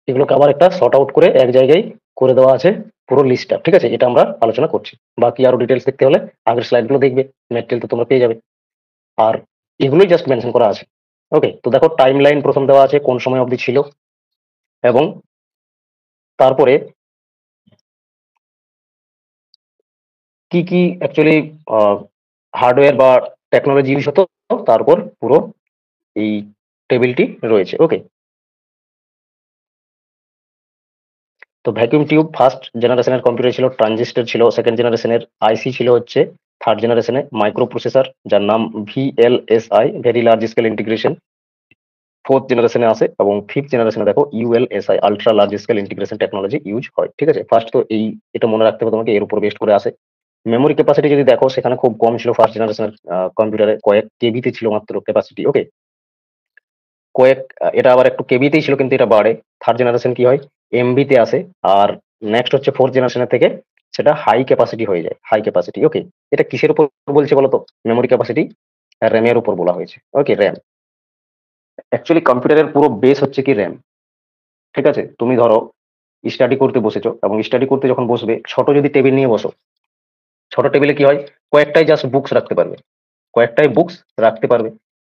এগুলোকে আবার একটা শর্ট আউট করে এক জায়গায় করে দেওয়া আছে পুরো লিস্টটা। ঠিক আছে, এটা আমরা আলোচনা করছি। বাকি আরো ডিটেলস দেখতে হলে আগের স্লাইড গুলো দেখবে, ম্যাটেরিয়াল তো তোমরা পেয়ে যাবে। আর এগুলোই জাস্ট মেনশন করা আছে। ওকে, তো দেখো টাইম লাইন প্রথম দেওয়া আছে কোন সময় অবধি ছিল, এবং তারপরে কি কি অ্যাকচুয়ালি হার্ডওয়্যার বা টেকনোলজি ইউজ হতো, তারপর পুরো এই টেবিলটি রয়েছে। ওকে, তো ভ্যাকুয়াম টিউব ফার্স্ট জেনারেশনের কম্পিউটার ছিল, ট্রানজিস্টর ছিল সেকেন্ড জেনারেশনের, আইসি ছিল হচ্ছে থার্ড জেনারেশনে মাইক্রো প্রসেসর যার নাম VLSI very large scale integration fourth জেনারেশনে আসে, এবং ফিফথ জেনারেশনে দেখো ইউএলএসআই ultra large scale integration technology use হয়। ঠিক আছে, ফার্স্ট তো এই এটা মনে রাখতে হবে তোমাকে, এর উপর বেস্ট করে আসে। মেমোরি ক্যাপাসিটি যদি দেখো সেখানে খুব কম ছিল ফার্স্ট জেনারেশনের কম্পিউটারে, কয়েক কেবিতে ছিল মাত্র ক্যাপাসিটি। ওকে, এটা আবার একটু কেবিতেই ছিল কিন্তু এটা বাড়ে। থার্ড জেনারেশন কি হয়, এমবিতে আসে। আর নেক্সট হচ্ছে ফোর্থ জেনারেশনের থেকে সেটা হাই ক্যাপাসিটি হয়ে যায়, হাই ক্যাপাসিটি। ওকে, এটা কিসের উপর বলছে বলতো, মেমোরি ক্যাপাসিটি র্যামের উপর বলা হয়েছে। ওকে, র্যাম অ্যাকচুয়ালি কম্পিউটারের পুরো বেস হচ্ছে কি র্যাম। ঠিক আছে, তুমি ধরো স্টাডি করতে বসেছো, এবং স্টাডি করতে যখন বসবে ছোট যদি টেবিল নিয়ে বসো, ছোট টেবিলে কি হয়, কয়েকটাই জাস্ট বুকস রাখতে পারবে, কয়েকটাই বুকস রাখতে পারবে।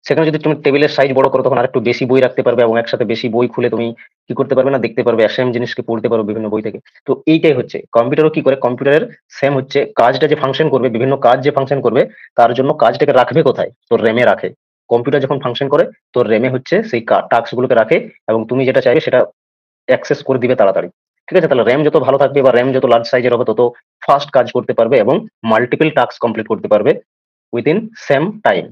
সেখানে যদি তুমি টেবিলের সাইজ বড় করো তখন আরেকটু বেশি বই রাখতে পারবে, এবং একসাথে বেশি বই খুলে তুমি কি করতে পারবে না, দেখতে পারবে, সেম জিনিসকে পড়তে পারো বিভিন্ন বই থেকে। তো এইটাই হচ্ছে কম্পিউটারও কি করে, কম্পিউটারের সেম হচ্ছে কাজটা যে ফাংশন করবে, বিভিন্ন কাজ যে ফাংশন করবে তার জন্য কাজটাকে রাখবে কোথায়, তো র্যামে রাখে। কম্পিউটার যখন ফাংশন করে তো র্যামে হচ্ছে সেই টাস্ক গুলোকে রাখে, এবং তুমি যেটা চাইবে সেটা অ্যাক্সেস করে দিবে তাড়াতাড়ি। ঠিক আছে, তাহলে র্যাম যত ভালো থাকবে বা র্যাম যত লার্জ সাইজের হবে তত ফাস্ট কাজ করতে পারবে এবং মাল্টিপল টাস্ক কমপ্লিট করতে পারবে উইদিন সেম টাইম।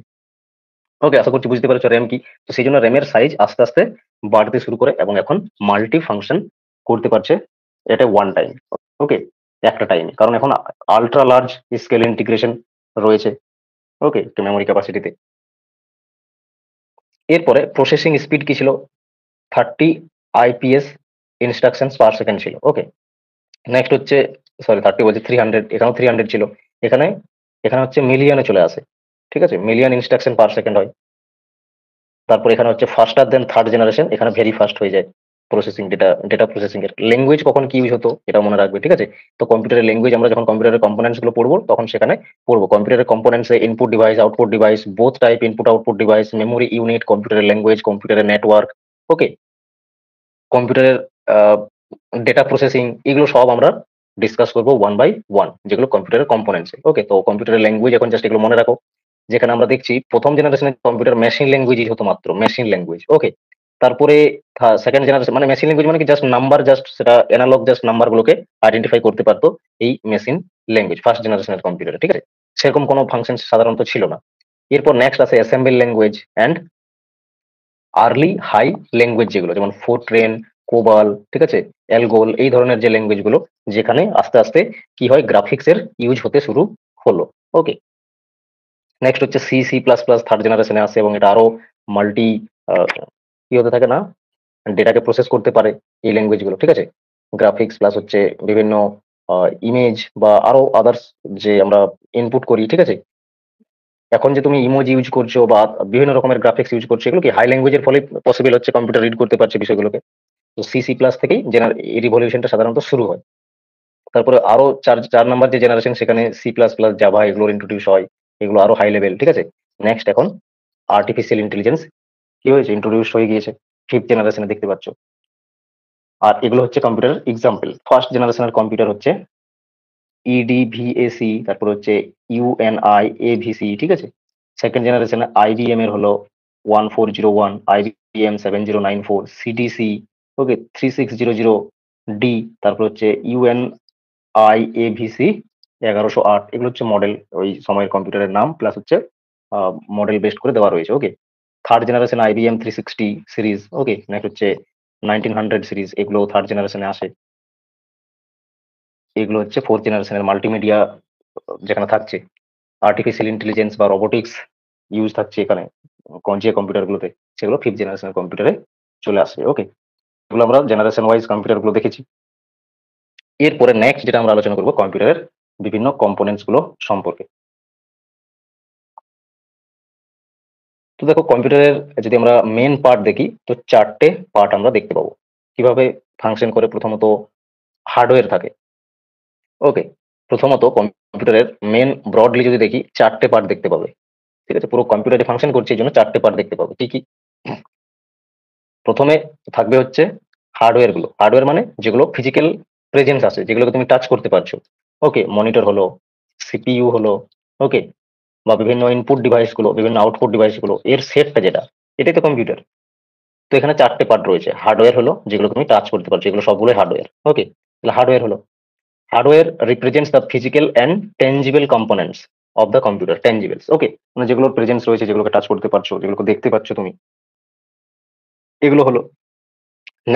ওকে, আশা করছি বুঝতে পেরেছো র্যাম কি। তো সেই জন্য র্যামের সাইজ আস্তে আস্তে বাড়তে শুরু করে, এবং এখন মাল্টি ফাংশন করতে পারছে এটা ওয়ান টাইম। ওকে, একটা টাইমে, কারণ এখন আল্ট্রা লার্জ স্কেল ইন্টিগ্রেশন রয়েছে। ওকে, মেমোরি ক্যাপাসিটিতে। এরপরে প্রসেসিং স্পিড কি ছিল, 30 আইপিএস ইনস্ট্রাকশন পার সেকেন্ড ছিল। ওকে, নেক্সট হচ্ছে, সরি 30 বলছি, 300, এখানেও 300 ছিল। এখানে এখানে হচ্ছে মিলিয়নে চলে আসে। ঠিক আছে, মিলিয়ন ইনস্ট্রাকশন পার সেকেন্ড হয়। তারপর এখানে হচ্ছে ফাস্টার দেন থার্ড জেনারেশন, এখানে ভেরি ফাস্ট হয়ে যায় প্রসেসিং, ডেটা প্রসেসিং এর। ল্যাঙ্গুয়েজ কখন কি ইউজ হতো এটা মনে রাখবে। ঠিক আছে, তো কম্পিউটারের ল্যাঙ্গুয়েজ আমরা যখন কম্পিউটারের কম্পোনেন্টস গুলো পড়বো তখন সেখানে পড়বো কম্পিউটারের কম্পোনেন্টস এ input device, output device, both type input output device, memory unit, কম্পিউটারের ল্যাঙ্গুয়েজ, কম্পিউটারের নেটওয়ার্ক। ওকে, কম্পিউটারের ডেটা প্রসেসিং, এগুলো সব আমরা ডিসকাস করবো ওয়ান বাই ওয়ান, যেগুলো কম্পিউটারের কম্পোনেন্টস। ওকে, তো কম্পিউটারের ল্যাঙ্গুয়েজ এখন জাস্ট এগুলো মনে রাখো। যেখানে আমরা দেখছি প্রথম জেনারেশনের কম্পিউটার মেশিন ল্যাঙ্গুয়েজ হতো, মাত্র মেশিন ল্যাঙ্গুয়েজ। ওকে, তারপরে সেকেন্ড জেনারেশন মানে মেশিন ল্যাঙ্গুয়েজ মানে কি, জাস্ট নাম্বার, জাস্ট সেটা অ্যানালগ, জাস্ট নাম্বার গুলোকে আইডেন্টিফাই করতে পারতো এই মেশিন ল্যাঙ্গুয়েজ ফার্স্ট জেনারেশনের কম্পিউটারে। ঠিক আছে, সেরকম কোনো ফাংশন সাধারণত ছিল না। এরপর নেক্সট আছে assembly language and early high language, যেগুলো যেমন ফোরট্রেন, কোবাল, ঠিক আছে, অ্যালগোল, এই ধরনের যে ল্যাঙ্গুয়েজ গুলো, যেখানে আস্তে আস্তে কি হয়, গ্রাফিক্স এর ইউজ হতে শুরু হলো। ওকে, নেক্সট হচ্ছে C C plus plus third জেনারেশনে আসে, এবং এটা আরো মাল্টি কি হতে থাকে না, ডেটাকে প্রসেস করতে পারে এই ল্যাঙ্গুয়েজ গুলো। ঠিক আছে, গ্রাফিক্স প্লাস হচ্ছে বিভিন্ন ইমেজ বা আরো আদার্স যে আমরা ইনপুট করি। ঠিক আছে, এখন যে তুমি ইমোজি ইউজ করছো বা বিভিন্ন রকমের গ্রাফিক্স ইউজ করছো, এগুলো কি হাই ল্যাঙ্গুয়েজের ফলে পসিবল হচ্ছে, কম্পিউটার রিড করতে পারছে বিষয়গুলোকে। তো সি সি প্লাস থেকেই এই রিভলিউশনটা সাধারণত শুরু হয়। তারপরে আরো চার চার নাম্বার যে জেনারেশন, সেখানে সি প্লাস প্লাস, জাভা, এগুলোর ইন্ট্রোডিউস হয়, এগুলো আরো হাই লেভেল। ঠিক আছে, নেক্সট এখন আর্টিফিশিয়াল ইন্টেলিজেন্স কি হয়েছে, ইন্ট্রোডিউস হয়ে গিয়েছে ফিফথ জেনারেশনে, দেখতে পাচ্ছ। আর এগুলো হচ্ছে কম্পিউটার এক্সাম্পল। ফার্স্ট জেনারেশনের কম্পিউটার হচ্ছে ইডিভিএসি, তারপর হচ্ছে ইউএনআই এভিসি, ঠিক আছে। সেকেন্ড জেনারেশনে আইবিএম এর হলো 1401, আইবিএম 7094, সিডিসি, ওকে 3600 ডি, তারপর হচ্ছে ইউএনআই এভিসি 1108। এগুলো হচ্ছে মডেল, ওই সময়ের কম্পিউটারের নাম প্লাস হচ্ছে মডেল বেস্ট করে দেওয়া রয়েছে। ওকে, থার্ড জেনারেশন আইবিএম 360 সিরিজ, ওকে, নেক্সট হচ্ছে 1900 সিরিজ, এগুলো থার্ড জেনারেশনে আসে। এগুলো হচ্ছে ফোর্থ জেনারেশনের মাল্টিমিডিয়া যেখানে থাকছে, আর্টিফিশিয়াল ইন্টেলিজেন্স বা রোবোটিক্স ইউজ থাকছে এখানে যে কম্পিউটারগুলোতে, সেগুলো ফিফথ জেনারেশনের কম্পিউটারে চলে আসে। ওকে, এগুলো আমরা জেনারেশন ওয়াইজ কম্পিউটারগুলো দেখেছি। এরপরে নেক্সট যেটা আমরা আলোচনা করবো কম্পিউটারের বিভিন্ন কম্পোনেন্টস গুলো সম্পর্কে। তো দেখো, কম্পিউটারের যদি আমরা মেন পার্ট দেখি তো চারটে পার্ট আমরা দেখতে পাবো কিভাবে ফাংশন করে। প্রথমত হার্ডওয়্যার থাকে। ওকে, প্রথমত কম্পিউটারের মেন ব্রডলি যদি দেখি চারটে পার্ট দেখতে পাবে, ঠিক আছে। পুরো কম্পিউটারে ফাংশন করছে এই জন্য চারটে পার্ট দেখতে পাবে। কি কি? প্রথমে থাকবে হচ্ছে হার্ডওয়্যার গুলো। হার্ডওয়্যার মানে যেগুলো ফিজিক্যাল প্রেজেন্স আছে, যেগুলোকে তুমি টাচ করতে পারছো। ওকে, মনিটর হলো, সিপিইউ হলো, ওকে, বা বিভিন্ন ইনপুট ডিভাইস গুলো, বিভিন্ন আউটপুট ডিভাইস গুলো, এর সেটটা যেটা, এটাই তো কম্পিউটার। তো এখানে চারটে পার্ট রয়েছে। হার্ডওয়্যার হলো যেগুলো তুমি টাচ করতে পারছো, এগুলো সবগুলোই হার্ডওয়্যার। ওকে, তাহলে হার্ডওয়্যার হলো, hardware represents the physical and tangible components of the computer. Tangibles, okay, মানে যেগুলোর প্রেজেন্স রয়েছে, যেগুলোকে টাচ করতে পারছো, যেগুলোকে দেখতে পাচ্ছ তুমি, এগুলো হলো।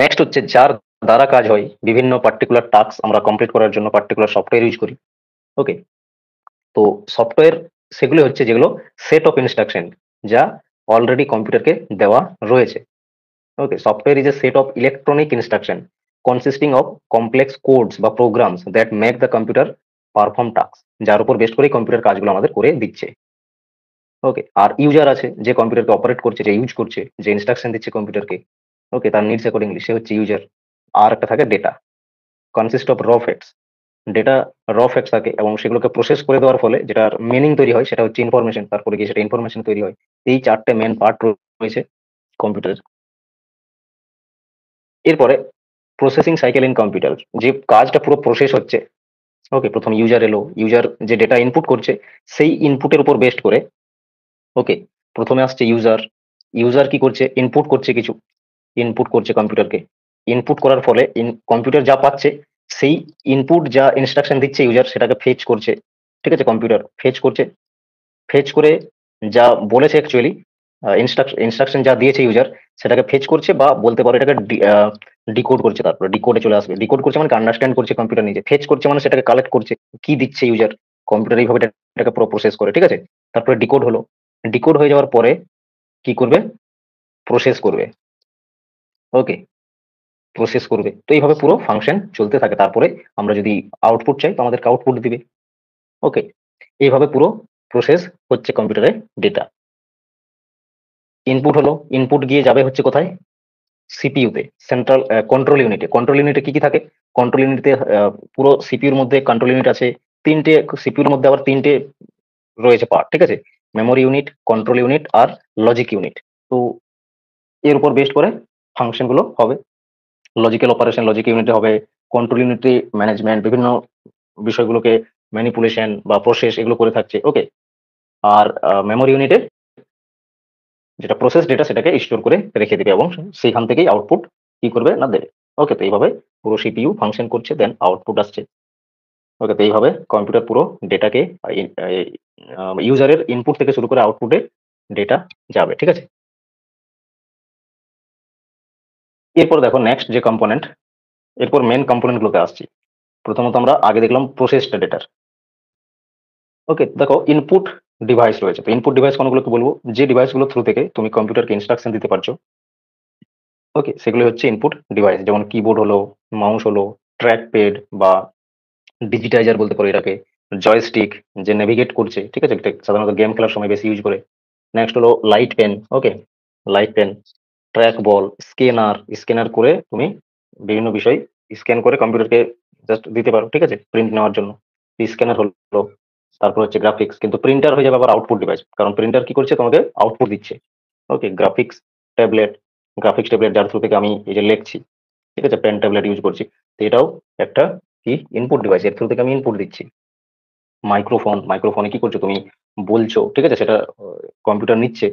নেক্সট হচ্ছে যার দ্বারা কাজ হয়, বিভিন্ন পার্টিকুলার টাস্ক আমরা কমপ্লিট করার জন্য পার্টিকুলার সফটওয়্যার ইউজ করি। ওকে, তো সফটওয়্যার সেগুলো হচ্ছে যেগুলো সেট অফ ইনস্ট্রাকশন, যা অলরেডি কম্পিউটারকে দেওয়া রয়েছে। Okay, software is a set of electronic instruction consisting of complex codes বা programs that make the computer perform task, যার উপর বেস্ট করে কম্পিউটার কাজগুলো আমাদের করে দিচ্ছে। ওকে, আর ইউজার আছে, যে কম্পিউটারকে অপারেট করছে, যে ইউজ করছে, যে ইনস্ট্রাকশন দিচ্ছে কম্পিউটারকে, ওকে, তার নিডস অ্যাকর্ডিংলি, সে হচ্ছে ইউজার। আর একটা থাকে ডেটা, কনসিস্ট অফ র ফ্যাক্টস। ডেটা র ফ্যাক্টস থাকে এবং সেগুলোকে প্রসেস করে দেওয়ার ফলে যেটার মিনিং তৈরি হয় সেটা হচ্ছে ইনফরমেশন, তারপরে গিয়ে সেটা ইনফরমেশন তৈরি হয়। এই চারটে মেন পার্ট রয়েছে কম্পিউটারের। এরপরে প্রসেসিং সাইকেল ইন কম্পিউটার, যে কাজটা পুরো প্রসেস হচ্ছে। ওকে, প্রথম ইউজার এলো, ইউজার যে ডেটা ইনপুট করছে, সেই ইনপুটের উপর বেস্ট করে, ওকে, প্রথমে আসছে ইউজার। ইউজার কি করছে? ইনপুট করছে কিছু, ইনপুট করছে কম্পিউটারকে। ইনপুট করার ফলে কম্পিউটার যা পাচ্ছে, সেই ইনপুট যা ইনস্ট্রাকশন দিচ্ছে ইউজার, সেটাকে ফেচ করছে, ঠিক আছে। কম্পিউটার ফেচ করছে, ফেচ করে যা বলেছে অ্যাকচুয়ালি, ইনস্ট্রাকশন যা দিয়েছে ইউজার, সেটাকে ফেচ করছে, বা বলতে পারো এটাকে ডিকোড করছে। তারপরে ডিকোডে চলে আসবে। ডিকোড করছে মানে আন্ডারস্ট্যান্ড করছে কম্পিউটার নিজে। ফেচ করছে মানে সেটাকে কালেক্ট করছে, কি দিচ্ছে ইউজার, কম্পিউটার এইভাবে এটাকে পুরো প্রসেস করে, ঠিক আছে। তারপরে ডিকোড হলো, ডিকোড হয়ে যাওয়ার পরে কি করবে? প্রসেস করবে। ওকে, প্রসেস করবে। তো এইভাবে পুরো ফাংশন চলতে থাকে। তারপরে আমরা যদি আউটপুট চাই তো আমাদেরকে আউটপুট দিবে। ওকে, এইভাবে পুরো প্রসেস হচ্ছে কম্পিউটারে ডেটা। ইনপুট হলো, ইনপুট গিয়ে যাবে হচ্ছে কোথায়? সিপিইউ তে, সেন্ট্রাল কন্ট্রোল ইউনিটে। কন্ট্রোল ইউনিটে কি কি থাকে? কন্ট্রোল ইউনিটে পুরো সিপিইউর মধ্যে কন্ট্রোল ইউনিট আছে তিনটে। সিপিইউর মধ্যে আবার তিনটে রয়েছে পার্ট, ঠিক আছে। মেমোরি ইউনিট, কন্ট্রোল ইউনিট আর লজিক ইউনিট। তো এর উপর বেস্ট করে ফাংশন গুলো হবে। লজিক্যাল অপারেশন লজিক ইউনিটে হবে, কন্ট্রোল ইউনিটে ম্যানেজমেন্ট, বিভিন্ন বিষয়গুলোকে ম্যানিপুলেশন বা প্রসেস এগুলো করে থাকছে। ওকে, আর মেমোরি ইউনিটে যেটা প্রসেস ডেটা সেটাকে স্টোর করে রেখে দিবে এবং সেইখান থেকেই আউটপুট কি করবে না দেবে। ওকে, তো এইভাবে পুরো সিপিইউ ফাংশন করছে, দেন আউটপুট আসছে। ওকে, তো এইভাবে কম্পিউটার পুরো ডেটাকে ইউজারের ইনপুট থেকে শুরু করে আউটপুটে ডেটা যাবে, ঠিক আছে। এরপর দেখো নেক্সট যে কম্পোনেন্ট, এরপর মেন কম্পোনেন্ট গুলোতে আসছি। প্রথমত আমরা আগে দেখলাম প্রসেসটা ডেটার। ওকে, দেখো ইনপুট ডিভাইস রয়েছে। তো ইনপুট ডিভাইস কোনগুলোকে বলবো? যে ডিভাইসগুলো থ্রু থেকে তুমি কম্পিউটারকে ইনস্ট্রাকশন দিতে পারছো। ওকে, সেগুলো হচ্ছে ইনপুট ডিভাইস। যেমন কিবোর্ড হলো, মাউস হলো, ট্র্যাক প্যাড বা ডিজিটাইজার বলতে পারো এটাকে, জয়স্টিক যে নেভিগেট করছে, ঠিক আছে, এটা সাধারণত গেম খেলার সময় বেশি ইউজ করে। নেক্সট হলো লাইট পেন। ওকে, লাইট পেন, ট্র্যাক বল, স্ক্যানার। স্ক্যানার করে তুমি বিভিন্ন বিষয় স্ক্যান করে কম্পিউটারকে জাস্ট দিতে পারো, ঠিক আছে, প্রিন্ট নেওয়ার জন্য। স্ক্যানার হলো। তারপর হচ্ছে গ্রাফিক্স, কিন্তু প্রিন্টার হয়ে যাবে আবার আউটপুট ডিভাইস, কারণ প্রিন্টার কি করছে? তোমাকে আউটপুট দিচ্ছে। ওকে, গ্রাফিক্স ট্যাবলেট, গ্রাফিক্স ট্যাবলেট যার থ্রু থেকে আমি এই যে লিখছি, ঠিক আছে, পেন ট্যাবলেট ইউজ করছি। তো এটাও একটা কি ইনপুট ডিভাইস, এর থ্রু থেকে আমি ইনপুট দিচ্ছি। মাইক্রোফোনে কি করছো তুমি, বলছো, ঠিক আছে, সেটা কম্পিউটার নিচ্ছে,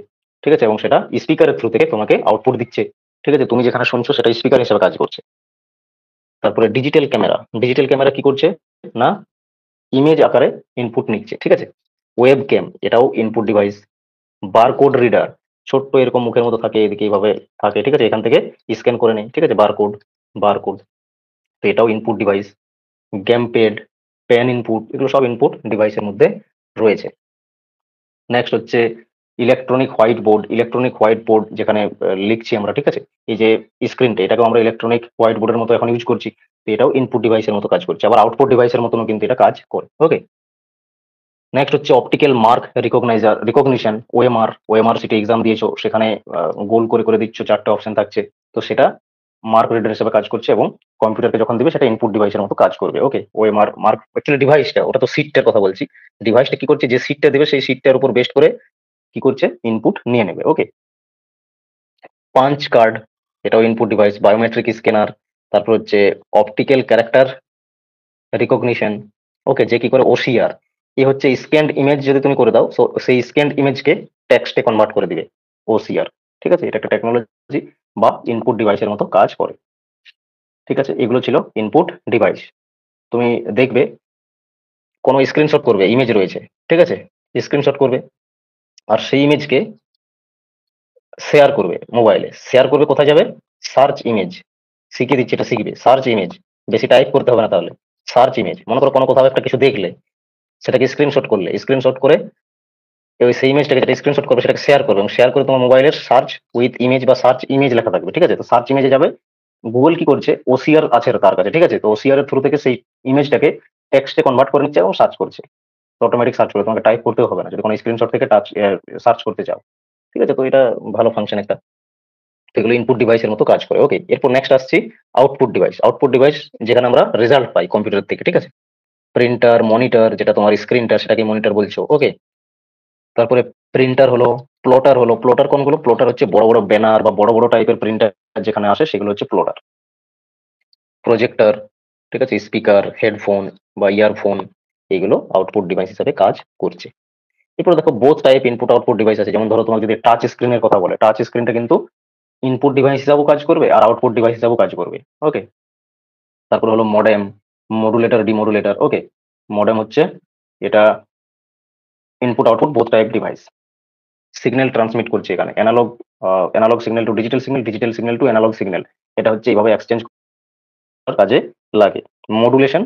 ঠিক আছে, এবং সেটা স্পিকারের থ্রু থেকে তোমাকে আউটপুট দিচ্ছে, ঠিক আছে, তুমি যেখানে শুনছো সেটা স্পিকার হিসেবে কাজ করছে। তারপরে ডিজিটাল ক্যামেরা কি করছে না, ইমেজ আকারে ইনপুট নিচ্ছে, ঠিক আছে। ওয়েব ক্যাম, এটাও ইনপুট ডিভাইস। বারকোড রিডার, ছোট্ট এরকম মুখের মতো থাকে, এদিকে এইভাবে থাকে, ঠিক আছে, এখান থেকে স্ক্যান করে নেই, ঠিক আছে, বারকোড, তো এটাও input device. Game pen input, এগুলো সব ইনপুট ডিভাইসের মধ্যে রয়েছে। নেক্সট হচ্ছে ইলেকট্রনিক হোয়াইট বোর্ড যেখানে লিখছি আমরা, ঠিক আছে, এই যে স্ক্রিনটা, এটাকে আমরা ইলেকট্রনিক হোয়াইট বোর্ডের মতো এখন ইউজ করছি, তো এটাও ইনপুট ডিভাইসের মতো কাজ করছে, আবার আউটপুট ডিভাইসের মতনও কিন্তু এটা কাজ করে। ওকে, নেক্সট হচ্ছে optical mark recognition, OMR city exam দিয়েছো, সেখানে গোল করে করে দিচ্ছ, 4টে অপশন থাকছে, তো সেটা মার্ক রিডার হিসেবে কাজ করছে, এবং কম্পিউটারকে যখন দিবে সেটা ইনপুট ডিভাইসের মতো কাজ করবে। ওকে, ওএমআর মার্ক অ্যাকচুয়ালি ডিভাইসটা, ওটা তো সিটটার কথা বলছি। ডিভাইসটা কি করছে, যে সিটটা দেবে সেই সিটটার উপর বেস্ট করে কি করছে, ইনপুট নিয়ে নেবে। ওকে, পাঞ্চ কার্ড, এটাও ইনপুট ডিভাইস। বায়োমেট্রিক স্ক্যানার, তারপর হচ্ছে অপটিক্যাল ক্যারেক্টার রিকগনিশন, ওকে, যে কি করে ওসিআর, এ হচ্ছে স্ক্যান্ড ইমেজ যদি তুমি করে দাও, সো সেই স্ক্যান্ড ইমেজকে টেক্সটে কনভার্ট করে দিবে, ওসিআর, ঠিক আছে, এটা একটা টেকনোলজি বা ইনপুট ডিভাইসের মতো কাজ করে। ঠিক আছে, এগুলো ছিল ইনপুট ডিভাইস। তুমি দেখবে কোনো স্ক্রিনশট করবে, ইমেজ রয়েছে, ঠিক আছে, স্ক্রিনশট করবে, আর সেই ইমেজকে শেয়ার করবে মোবাইলে, শেয়ার করবে কোথায় যাবে, সার্চ ইমেজ, শিখিয়ে দিচ্ছে, এটা শিখবে, সার্চ ইমেজ, বেশি টাইপ করতে হবে না তাহলে। সার্চ ইমেজ, মনে করো কোনো কোথাও একটা কিছু দেখলে, সেটাকে স্ক্রিনশট করে ওই সেই ইমেজটাকে যেটা স্ক্রিনশট করবে সেটাকে শেয়ার করবে, এবং শেয়ার করে তোমার মোবাইলের সার্চ উইথ ইমেজ বা সার্চ ইমেজ লেখা থাকবে, ঠিক আছে, তো সার্চ ইমেজে যাবে। গুগল কি করছে, ওসিআর আছে তার কাছে, ঠিক আছে, তো ওসিআর এর থ্রু থেকে সেই ইমেজটাকে টেক্সটে কনভার্ট করে নিচ্ছে এবং সার্চ করছে, তো অটোমেটিক সার্চ করবে, তোমাকে টাইপ করতেও হবে না যদি কোনো স্ক্রিনশট থেকে সার্চ করতে চাও, ঠিক আছে, তো এটা ভালো ফাংশন একটা। তো এগুলো ইনপুট ডিভাইসের মতো কাজ করে। ওকে, এরপর নেক্সট আসছি আউটপুট ডিভাইস যেখানে আমরা রেজাল্ট পাই কম্পিউটার থেকে, ঠিক আছে, প্রিন্টার, মনিটর, যেটা তোমার স্ক্রিনটা সেটাকে মনিটর বলছো। ওকে, তারপরে প্রিন্টার হলো, প্লটার কোনগুলো, প্লটার হচ্ছে বড় বড় ব্যানার বা বড় বড় টাইপের প্রিন্টার যেখানে আসে সেগুলো হচ্ছে প্লটার। প্রজেক্টর, ঠিক আছে, স্পিকার, হেডফোন বা ইয়ারফোন, এগুলো আউটপুট ডিভাইস হিসেবে কাজ করছে। এরপরে দেখো both type input output device আছে, যেমন ধরো তোমার যদি টাচ স্ক্রিনের কথা বলে, টাচ স্ক্রিনটা কিন্তু ইনপুট ডিভাইস হিসাবেও কাজ করবে আর আউটপুট ডিভাইস হিসাবেও কাজ করবে। ওকে, তারপর হলো modem, modulator, demodulator. Okay, modem হচ্ছে এটা input output both type device, signal transmit করছে এখানে, analogue signal to digital signal, digital signal to analogue signal, এটা হচ্ছে এইভাবে এক্সচেঞ্জ কাজে লাগে। মডুলেশন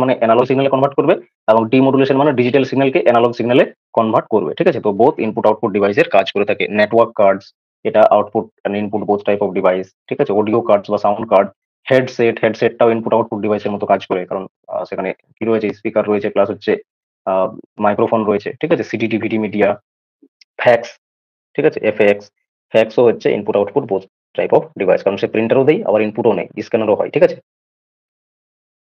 মানে অ্যানালগ সিগন্যালে কনভার্ট করবে, এবং ডিমডুলেশন মানে ডিজিটাল সিগন্যালকে অ্যানালগ সিগন্যালে কনভার্ট করবে, ঠিক আছে, তো বোথ ইনপুট আউটপুট ডিভাইসের কাজ করে থাকে। নেটওয়ার্ক কার্ডস, এটা output and input both type of device, ঠিক আছে। অডিও কার্ডস বা সাউন্ড কার্ড, হেডসেটটাও ইনপুট আউটপুট ডিভাইসের মতো কাজ করে, কারণ সেখানে কি রয়েছে, স্পিকার রয়েছে, প্লাস হচ্ছে মাইক্রোফোন রয়েছে, ঠিক আছে। সিডি, ডিভিডি, মিডিয়া, ফ্যাক্স, ঠিক আছে, ফ্যাক্সও হচ্ছে input output both type of device, কারণ সে প্রিন্টারও দেয় আবার ইনপুটও নেই, স্ক্যানারও হয়, ঠিক আছে।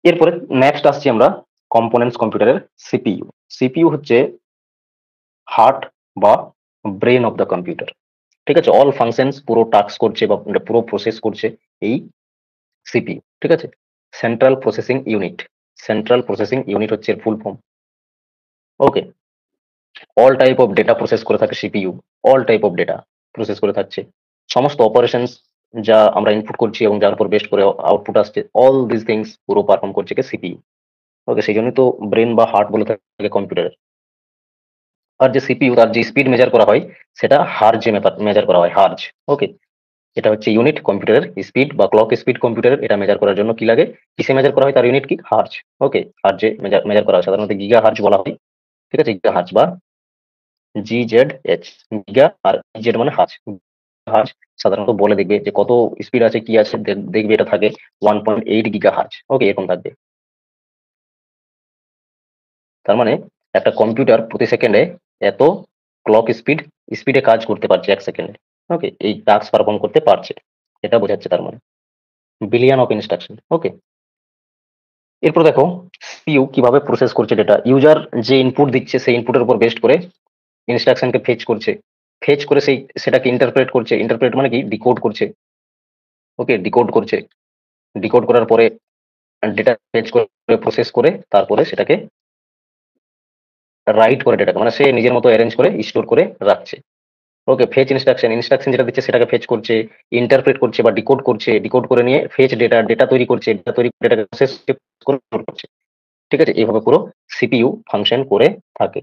এরপরে নেক্সট আসছি আমরা কম্পোনেন্টস কম্পিউটারের, সিপিইউ। সিপিইউ হচ্ছে হার্ট বা ব্রেন অফ দ্য কম্পিউটার, ঠিক আছে, অল ফাংশনস, পুরো টাস্ক করছে বা পুরো প্রসেস করছে এই সিপিইউ, ঠিক আছে। সেন্ট্রাল প্রসেসিং ইউনিট হচ্ছে এর full form. Okay, all type of data process করে থাকে CPU, all type of data process করে থাকছে, সমস্ত অপারেশনস যা আমরা ইনপুট করছি এবং যার উপর বেস্ট করে আউটপুট আসছে, অল দিস থিংস পুরো পারফর্ম করছে কে সিপিইউ। ওকে, সেই জন্যই তো ব্রেন বা হার্ট বলে থাকে কম্পিউটারের। আর যে সিপিইউ তার যে স্পিড মেজার করা হয় সেটা হার্জে মেজার করা হয়, হার্জ। ওকে, এটা হচ্ছে ইউনিট কম্পিউটারের স্পিড বা ক্লক স্পিড কম্পিউটারের, এটা মেজার করার জন্য কি লাগে, কিসে মেজার করা হয়, তার ইউনিট কি, হার্জ। ওকে, হার্জে মেজার করা হয়, সাধারণত গিগা হার্জ বলা হয়, ঠিক আছে, গিগা হার্জ বা GZH, গিগা আর জেড মানে হার্জ। হার্জ সাধারণত বলে দেখবে যে কত স্পিড আছে কি আছে, দেখবে এটা থাকে 1.8 গিগা হার্জ। ওকে, এরকম থাকবে। তার মানে একটা কম্পিউটার প্রতি সেকেন্ডে এত ক্লক স্পিডে কাজ করতে পারছে, 1 সেকেন্ডে। ওকে, এই টাস্ক পারফর্ম করতে পারছে, এটা বোঝাচ্ছে তার মানে, বিলিয়ন অফ ইনস্ট্রাকশন। ওকে, এরপর দেখো সিপিইউ কিভাবে প্রসেস করছে ডেটা, ইউজার যে ইনপুট দিচ্ছে সেই ইনপুটের উপর বেস্ট করে ইনস্ট্রাকশনকে ফেচ করে সেটাকে ইন্টারপ্রেট মানে কি, ডিকোড করছে। ওকে, ডিকোড করার পরে ডেটা ফেচ করে প্রসেস করে তারপরে সেটাকে রাইট করে ডেটাকে, মানে সে নিজের মতো অ্যারেঞ্জ করে স্টোর করে রাখছে। ওকে, ফেচ ইনস্ট্রাকশন, ইনস্ট্রাকশন যেটা দিচ্ছে সেটাকে ফেচ করছে, ইন্টারপ্রেট করছে বা ডিকোড করছে, ডিকোড করে নিয়ে ফেচ ডেটা, ডেটা তৈরি করছে, ডেটা তৈরি করে ডেটাকে প্রসেস করে store করছে। ঠিক আছে, এইভাবে পুরো সিপিইউ ফাংশন করে থাকে।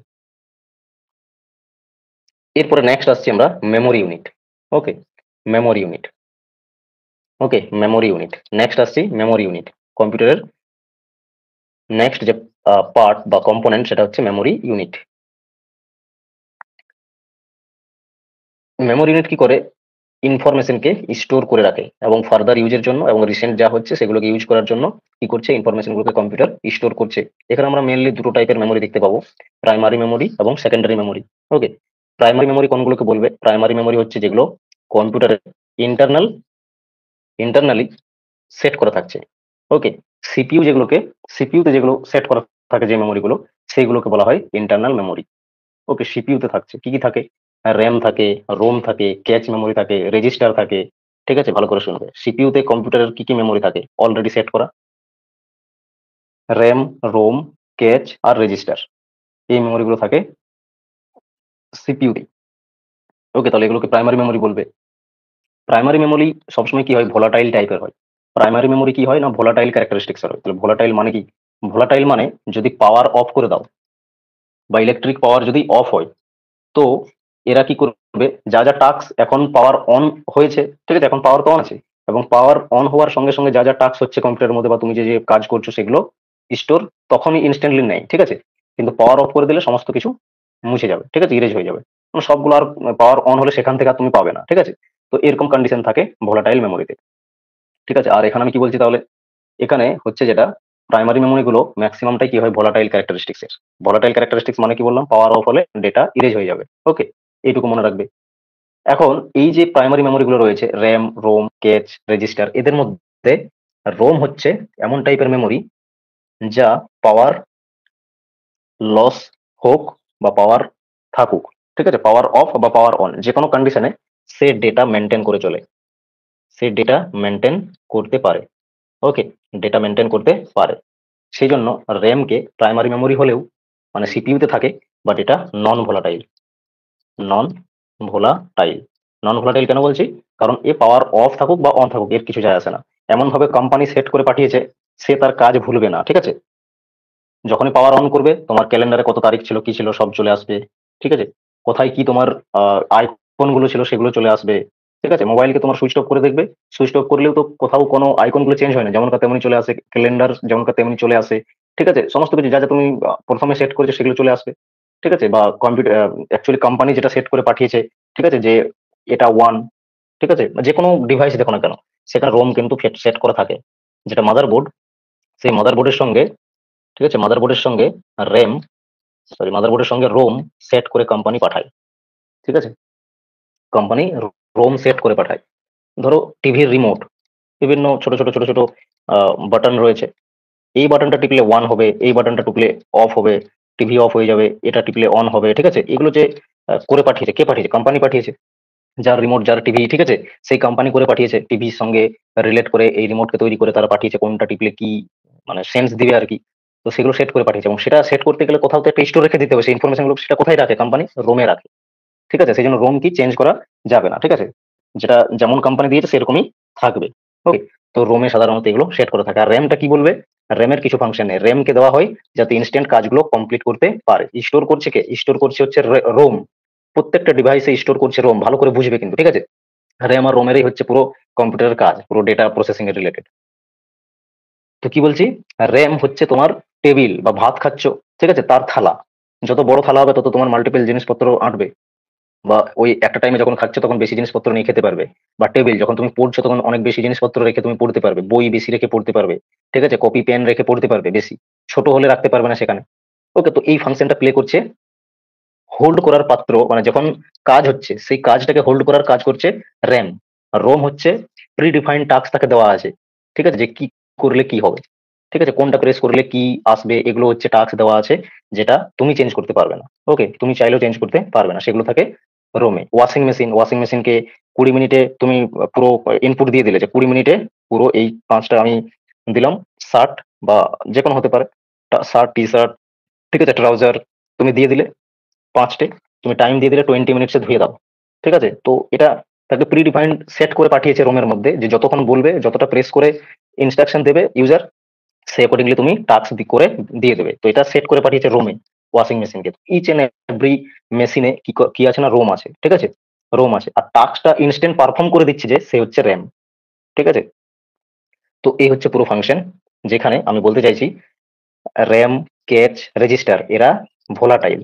এরপরে নেক্সট আসছি আমরা মেমোরি ইউনিট। ওকে, মেমোরি ইউনিট। ওকে, মেমোরি ইউনিট নেক্সট আসছি। মেমোরি ইউনিট কম্পিউটারের নেক্সট যে পার্ট বা কম্পোনেন্ট সেটা হচ্ছে মেমোরি ইউনিট। মেমোরি ইউনিট কি করে? ইনফরমেশনকে স্টোর করে রাখে এবং ফার্দার ইউজের জন্য এবং রিসেন্ট যা হচ্ছে সেগুলোকে ইউজ করার জন্য কি করছে, ইনফরমেশনগুলোকে কম্পিউটার স্টোর করছে। এখানে আমরা মেনলি দুটো টাইপের মেমোরি দেখতে পাবো, প্রাইমারি মেমোরি এবং সেকেন্ডারি মেমোরি। ওকে, প্রাইমারি মেমোরি কোনগুলোকে বলবে? প্রাইমারি মেমোরি হচ্ছে যেগুলো কম্পিউটারের ইন্টারনালি সেট করা থাকছে। ওকে, সিপিইউ যেগুলোকে, সিপিইউতে যেগুলো সেট করা থাকে যে মেমোরিগুলো, সেইগুলোকে বলা হয় ইন্টারনাল মেমোরি। ওকে, সিপিইউতে থাকছে কি কি থাকে? র্যাম থাকে, রোম থাকে, ক্যাচ মেমোরি থাকে, রেজিস্টার থাকে। ঠিক আছে, ভালো করে শুনবে। সিপিইউতে কম্পিউটারের কি কি মেমোরি থাকে অলরেডি সেট করা? র্যাম, রোম, ক্যাচ আর রেজিস্টার, এই মেমোরিগুলো থাকে সিপিইউতে। ওকে, তাহলে এগুলোকে প্রাইমারি মেমোরি বলবে। প্রাইমারি মেমোরি সবসময় কি হয়? ভোলাটাইল টাইপের হয়। প্রাইমারি মেমোরি কি হয় না, ভোলাটাইল ক্যারেক্টারিস্টিক্স হয়। তাহলে ভোলাটাইল মানে কি? ভোলাটাইল মানে যদি পাওয়ার অফ করে দাও বা ইলেকট্রিক পাওয়ার যদি অফ হয়, তো এরা কি করবে, যা যা টাস্ক এখন পাওয়ার অন হয়েছে, ঠিক আছে, এখন পাওয়ার তো অন আছে, এবং পাওয়ার অন হওয়ার সঙ্গে সঙ্গে যা যা টাস্ক হচ্ছে কম্পিউটারের মধ্যে বা তুমি যে যে কাজ করছো সেগুলো স্টোর তখনই ইনস্ট্যান্টলি নেয়। ঠিক আছে, কিন্তু পাওয়ার অফ করে দিলে সমস্ত কিছু মুছে যাবে। ঠিক আছে, ইরেজ হয়ে যাবে, মানে সবগুলো আর পাওয়ার অন হলে সেখান থেকে আর তুমি পাবে না। ঠিক আছে, তো এরকম কন্ডিশন থাকে ভোলাটাইল মেমোরিতে। ঠিক আছে, আর এখানে আমি কি বলছি তাহলে? এখানে হচ্ছে যেটা প্রাইমারি মেমোরি গুলো ম্যাক্সিমামটাই কি হয়? ভোলাটাইল ক্যারেক্টারিস্টিক্স এর। ভোলাটাইল ক্যারেক্টারিস্টিক্স মানে কি বললাম? পাওয়ার অফ হলে ডেটা ইরেজ হয়ে যাবে। ওকে, এইটুকু মনে রাখবে। এখন এই যে প্রাইমারি মেমোরি গুলো রয়েছে, র্যাম, রোম, ক্যাচ, রেজিস্টার, এদের মধ্যে রোম হচ্ছে এমন টাইপের মেমোরি যা পাওয়ার লস হোক বা পাওয়ার থাকুক, ঠিক আছে, পাওয়ার অফ বা পাওয়ার অন, যে কোনো কন্ডিশনে সে ডেটা মেনটেন করে চলে, সে ডেটা মেনটেন করতে পারে। ওকে, ডেটা মেনটেন করতে পারে। সেই জন্য র্যামকে প্রাইমারি মেমোরি হলেও মানে সিপিইউতে থাকে, বাট এটা non volatile. Non volatile. Non volatile কেন বলছি? কারণ এ পাওয়ার অফ থাকুক বা অন থাকুক এর কিছু যায় আসে না। এমন ভাবে কোম্পানি সেট করে পাঠিয়েছে, সে তার কাজ ভুলবে না। ঠিক আছে, যখনই পাওয়ার অন করবে তোমার ক্যালেন্ডারে কত তারিখ ছিল কি ছিল সব চলে আসবে। ঠিক আছে, কোথায় কি তোমার আইকন গুলো ছিল সেগুলো চলে আসবে। ঠিক আছে, মোবাইলকে তোমার সুইচ অফ করে দেখবে, সুইচ অফ করলেও তো কোথাও কোনো আইকন গুলো চেঞ্জ হয় না, যেমনকার তেমনি চলে আসে। ক্যালেন্ডার যেমনকার তেমনি চলে আসে। ঠিক আছে, সমস্ত কিছু যা যা তুমি প্রথমে সেট করেছো সেগুলো চলে আসবে। ঠিক আছে, বা কম্পিউটার অ্যাকচুয়ালি কোম্পানি যেটা সেট করে পাঠিয়েছে, ঠিক আছে, যে এটা ওয়ান, ঠিক আছে, যে কোনো ডিভাইস দেখো না কেন সেখানে রোম কিন্তু সেট করা থাকে, যেটা মাদারবোর্ড, সেই মাদারবোর্ডের সঙ্গে, ঠিক আছে, মাদারবোর্ডের সঙ্গে র্যাম, সরি, মাদারবোর্ডের সঙ্গে রোম সেট করে কোম্পানি পাঠায়। ঠিক আছে, কোম্পানি রোম সেট করে পাঠায়। ধরো টিভির রিমোট, বিভিন্ন ছোট ছোট ছোট ছোট বাটন রয়েছে, এই বাটনটা টিপলে ওয়ান হবে, এই বাটনটা টিপলে অফ হবে, টিভি অফ হয়ে যাবে, এটা টিপলে অন হবে। ঠিক আছে, এগুলো যে করে পাঠিয়েছে, কে পাঠিয়েছে? কোম্পানি পাঠিয়েছে। যার রিমোট, যার টিভি, ঠিক আছে, সেই কোম্পানি করে পাঠিয়েছে, টিভির সঙ্গে রিলেট করে এই রিমোটকে তৈরি করে তারা পাঠিয়েছে, কোনটা টিপলে কি মানে সেন্স দিবে আর কি। তো সেগুলো সেট করে পাঠিয়েছে, এবং সেটা সেট করতে গেলে কোথাও তো একটা স্টোর রেখে দিতে হবে সেই ইনফরমেশন গুলো। সেটা কোথায় রাখে কোম্পানি? রোমে রাখে। ঠিক আছে, সেই জন্য রোম কি চেঞ্জ করা যাবে না। ঠিক আছে, যেটা যেমন কোম্পানি দিয়েছে সেরকমই থাকবে। ওকে, তো রোমে সাধারণত এগুলো সেট করা থাকে। আর র্যামটা কি বলবে? র্যামের কিছু ফাংশন নেই, র্যামকে দেওয়া হয় যাতে ইনস্ট্যান্ট কাজগুলো কমপ্লিট করতে পারে। স্টোর করছে কে? স্টোর করছে হচ্ছে রোম। প্রত্যেকটা ডিভাইসে স্টোর করছে রোম, ভালো করে বুঝবে কিন্তু। ঠিক আছে, র্যাম আর রোমেরই হচ্ছে পুরো কম্পিউটারের কাজ, পুরো ডেটা প্রসেসিং এর রিলেটেড। তো কি বলছি, র্যাম হচ্ছে তোমার টেবিল বা ভাত খাচ্ছ, ঠিক আছে, তার থালা। যত বড় থালা হবে তত তোমার মাল্টিপল জিনিসপত্র আঁটবে, বা ওই একটা টাইমে যখন খাচ্ছ তখন বেশি জিনিসপত্র নিয়ে খেতে পারবে। বা টেবিল যখন তুমি পড়ছো তখন অনেক বেশি জিনিসপত্র রেখে তুমি পড়তে পারবে, বই বেশি রেখে পড়তে পারবে। ঠিক আছে, কপি পেন রেখে পড়তে পারবে বেশি। ছোট হলে রাখতে পারবে না সেখানে। ওকে, তো এই ফাংশনটা প্লে করছে হোল্ড করার পাত্র, মানে যখন কাজ হচ্ছে সেই কাজটাকে হোল্ড করার কাজ করছে র্যাম। আর রোম হচ্ছে প্রি ডিফাইন্ড টাস্ক তাকে দেওয়া আছে। ঠিক আছে, যে কি করলে কি হবে, ঠিক আছে, কোনটা প্রেস করলে কি আসবে, এগুলো হচ্ছে টাস্ক দেওয়া আছে, যেটা তুমি চেঞ্জ করতে পারবে না। ওকে, তুমি চাইলেও চেঞ্জ করতে পারবে না, সেগুলো থাকে রোমে। ওয়াশিং মেশিন, ওয়াশিং মেশিনকে 20 মিনিটে তুমি পুরো ইনপুট দিয়ে দিলে যে 20 মিনিটে পুরো এই 5টা আমি দিলাম শার্ট বা যেকোনো হতে পারে, শার্ট, টি-শার্ট, ঠিক আছে? ট্রাউজার তুমি দিয়ে দিলে ৫ টে, তুমি টাইম দিয়ে দিলে 20 মিনিটসে ধুয়ে দাও। ঠিক আছে? তো এটা তাকে প্রি-ডিফাইন্ড সেট করে পাঠিয়েছে রোমের মধ্যে যে যতক্ষণ বলবে, যতটা প্রেস করে ইনস্ট্রাকশন দেবে ইউজার, সে অ্যাকর্ডিংলি তুমি টাস্ক করে দিয়ে দেবে। তো এটা সেট করে পাঠিয়েছে রোমে, ওয়াশিং মেশিনকে। ইচ অ্যান্ড এভরি মেশিনে কি আছে না, রোম আছে। ঠিক আছে? রোম আছে। আর টাস্কটা ইনস্ট্যান্ট পারফর্ম করে দিচ্ছে যে সে হচ্ছে র‍্যাম। ঠিক আছে? তো এই হচ্ছে পুরো ফাংশন, যেখানে আমি বলতে চাইছি র‍্যাম, ক্যাচ, রেজিস্টার এরা ভোলাটাইল।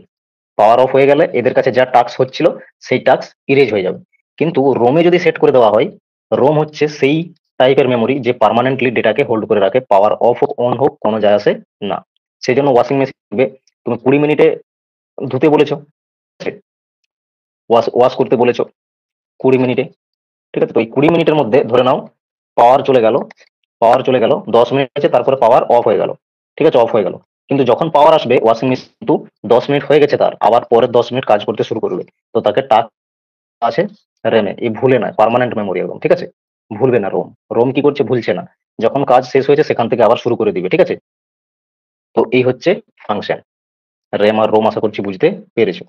পাওয়ার অফ হয়ে গেলে এদের কাছে যা টাস্ক হচ্ছিল সেই টাস্ক ইরেজ হয়ে যাবে। কিন্তু রোমে যদি সেট করে দেওয়া হয়, রোম হচ্ছে সেই টাইপের মেমোরি যে পার্মানেন্টলি ডেটাকে হোল্ড করে রাখে, পাওয়ার অফ হোক অন হোক কোনো যায় আসে না। সেই জন্য ওয়াশিং মেশিন তুমি 20 মিনিটে ধুতে বলেছো, ওয়াশ ওয়াশ করতে বলেছো 20 মিনিটে। ঠিক আছে? তো এই 20 মিনিটের মধ্যে ধরে নাও পাওয়ার চলে গেল 10 মিনিট আছে, তারপরে পাওয়ার অফ হয়ে গেল। ঠিক আছে? অফ হয়ে গেল। কিন্তু যখন পাওয়ার আসবে ওয়াশিং মেশিন কিন্তু 10 মিনিট হয়ে গেছে তার, আবার পরের 10 মিনিট কাজ করতে শুরু করবে। তো তাকে টাস্ক আছে র‍্যামে, এই ভুলে না, পার্মানেন্ট মেমোরি একদম। ঠিক আছে? ভুলবে না রোম। রোম কি করছে? ভুলছে না। যখন কাজ শেষ হয়েছে সেখান থেকে আবার শুরু করে দিবে। ঠিক আছে? তো এই হচ্ছে ফাংশন। র‍্যাম আর রোম আশা করছি বুঝতে পেরেছো।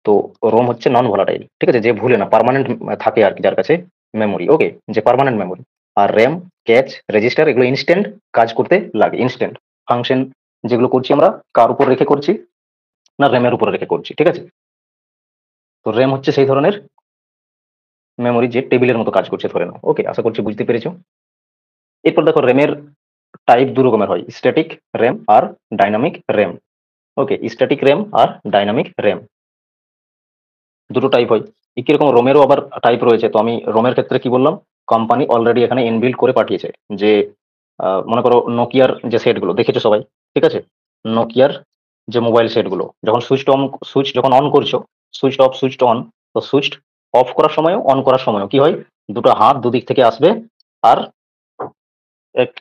তো রোম হচ্ছে নন ভোলাটাইল। ঠিক আছে? যে ভুলে না, পার্মানেন্ট থাকে আরকি যার কাছে মেমোরি। ওকে? যে পার্মানেন্ট মেমোরি। আর র‍্যাম, ক্যাচ, রেজিস্টার এগুলো ইনস্ট্যান্ট কাজ করতে লাগে। ইনস্ট্যান্ট ফাংশন যেগুলো করছি আমরা কার উপর রেখে করছি? না, র‍্যামের উপরে রেখে করছি। ঠিক আছে? তো র‍্যাম হচ্ছে সেই ধরনের মেমোরি যে টেবিলের মতো কাজ করছে ধরে নাও। ওকে? আশা করছি বুঝতে পেরেছো। এরপর দেখো র‍্যামের টাইপ ২ রকমের হয়। স্ট্যাটিক র‍্যাম আর ডাইনামিক র‍্যাম। ওকে? স্ট্যাটিক র‍্যাম আর ডাইনামিক র‍্যাম। দুটো টাইপ হয়। কিরকম রোমেরও আবার টাইপ রয়েছে। তো আমি রোমের ক্ষেত্রে কি বললাম? কোম্পানি অলরেডি এখানে ইনবিল্ট করে পাঠিয়েছে যে মনে করো নোকিয়ার যে সেটগুলো দেখেছো সবাই। ঠিক আছে? নোকিয়ার যে মোবাইল সেটগুলো যখন সুইচ যখন অন করছো, সুইচড অফ, সুইচড অন, তো সুইচড অফ করার সময়ও অন করার সময়ও কি হয়? দুটো হাত দুদিক থেকে আসবে, আর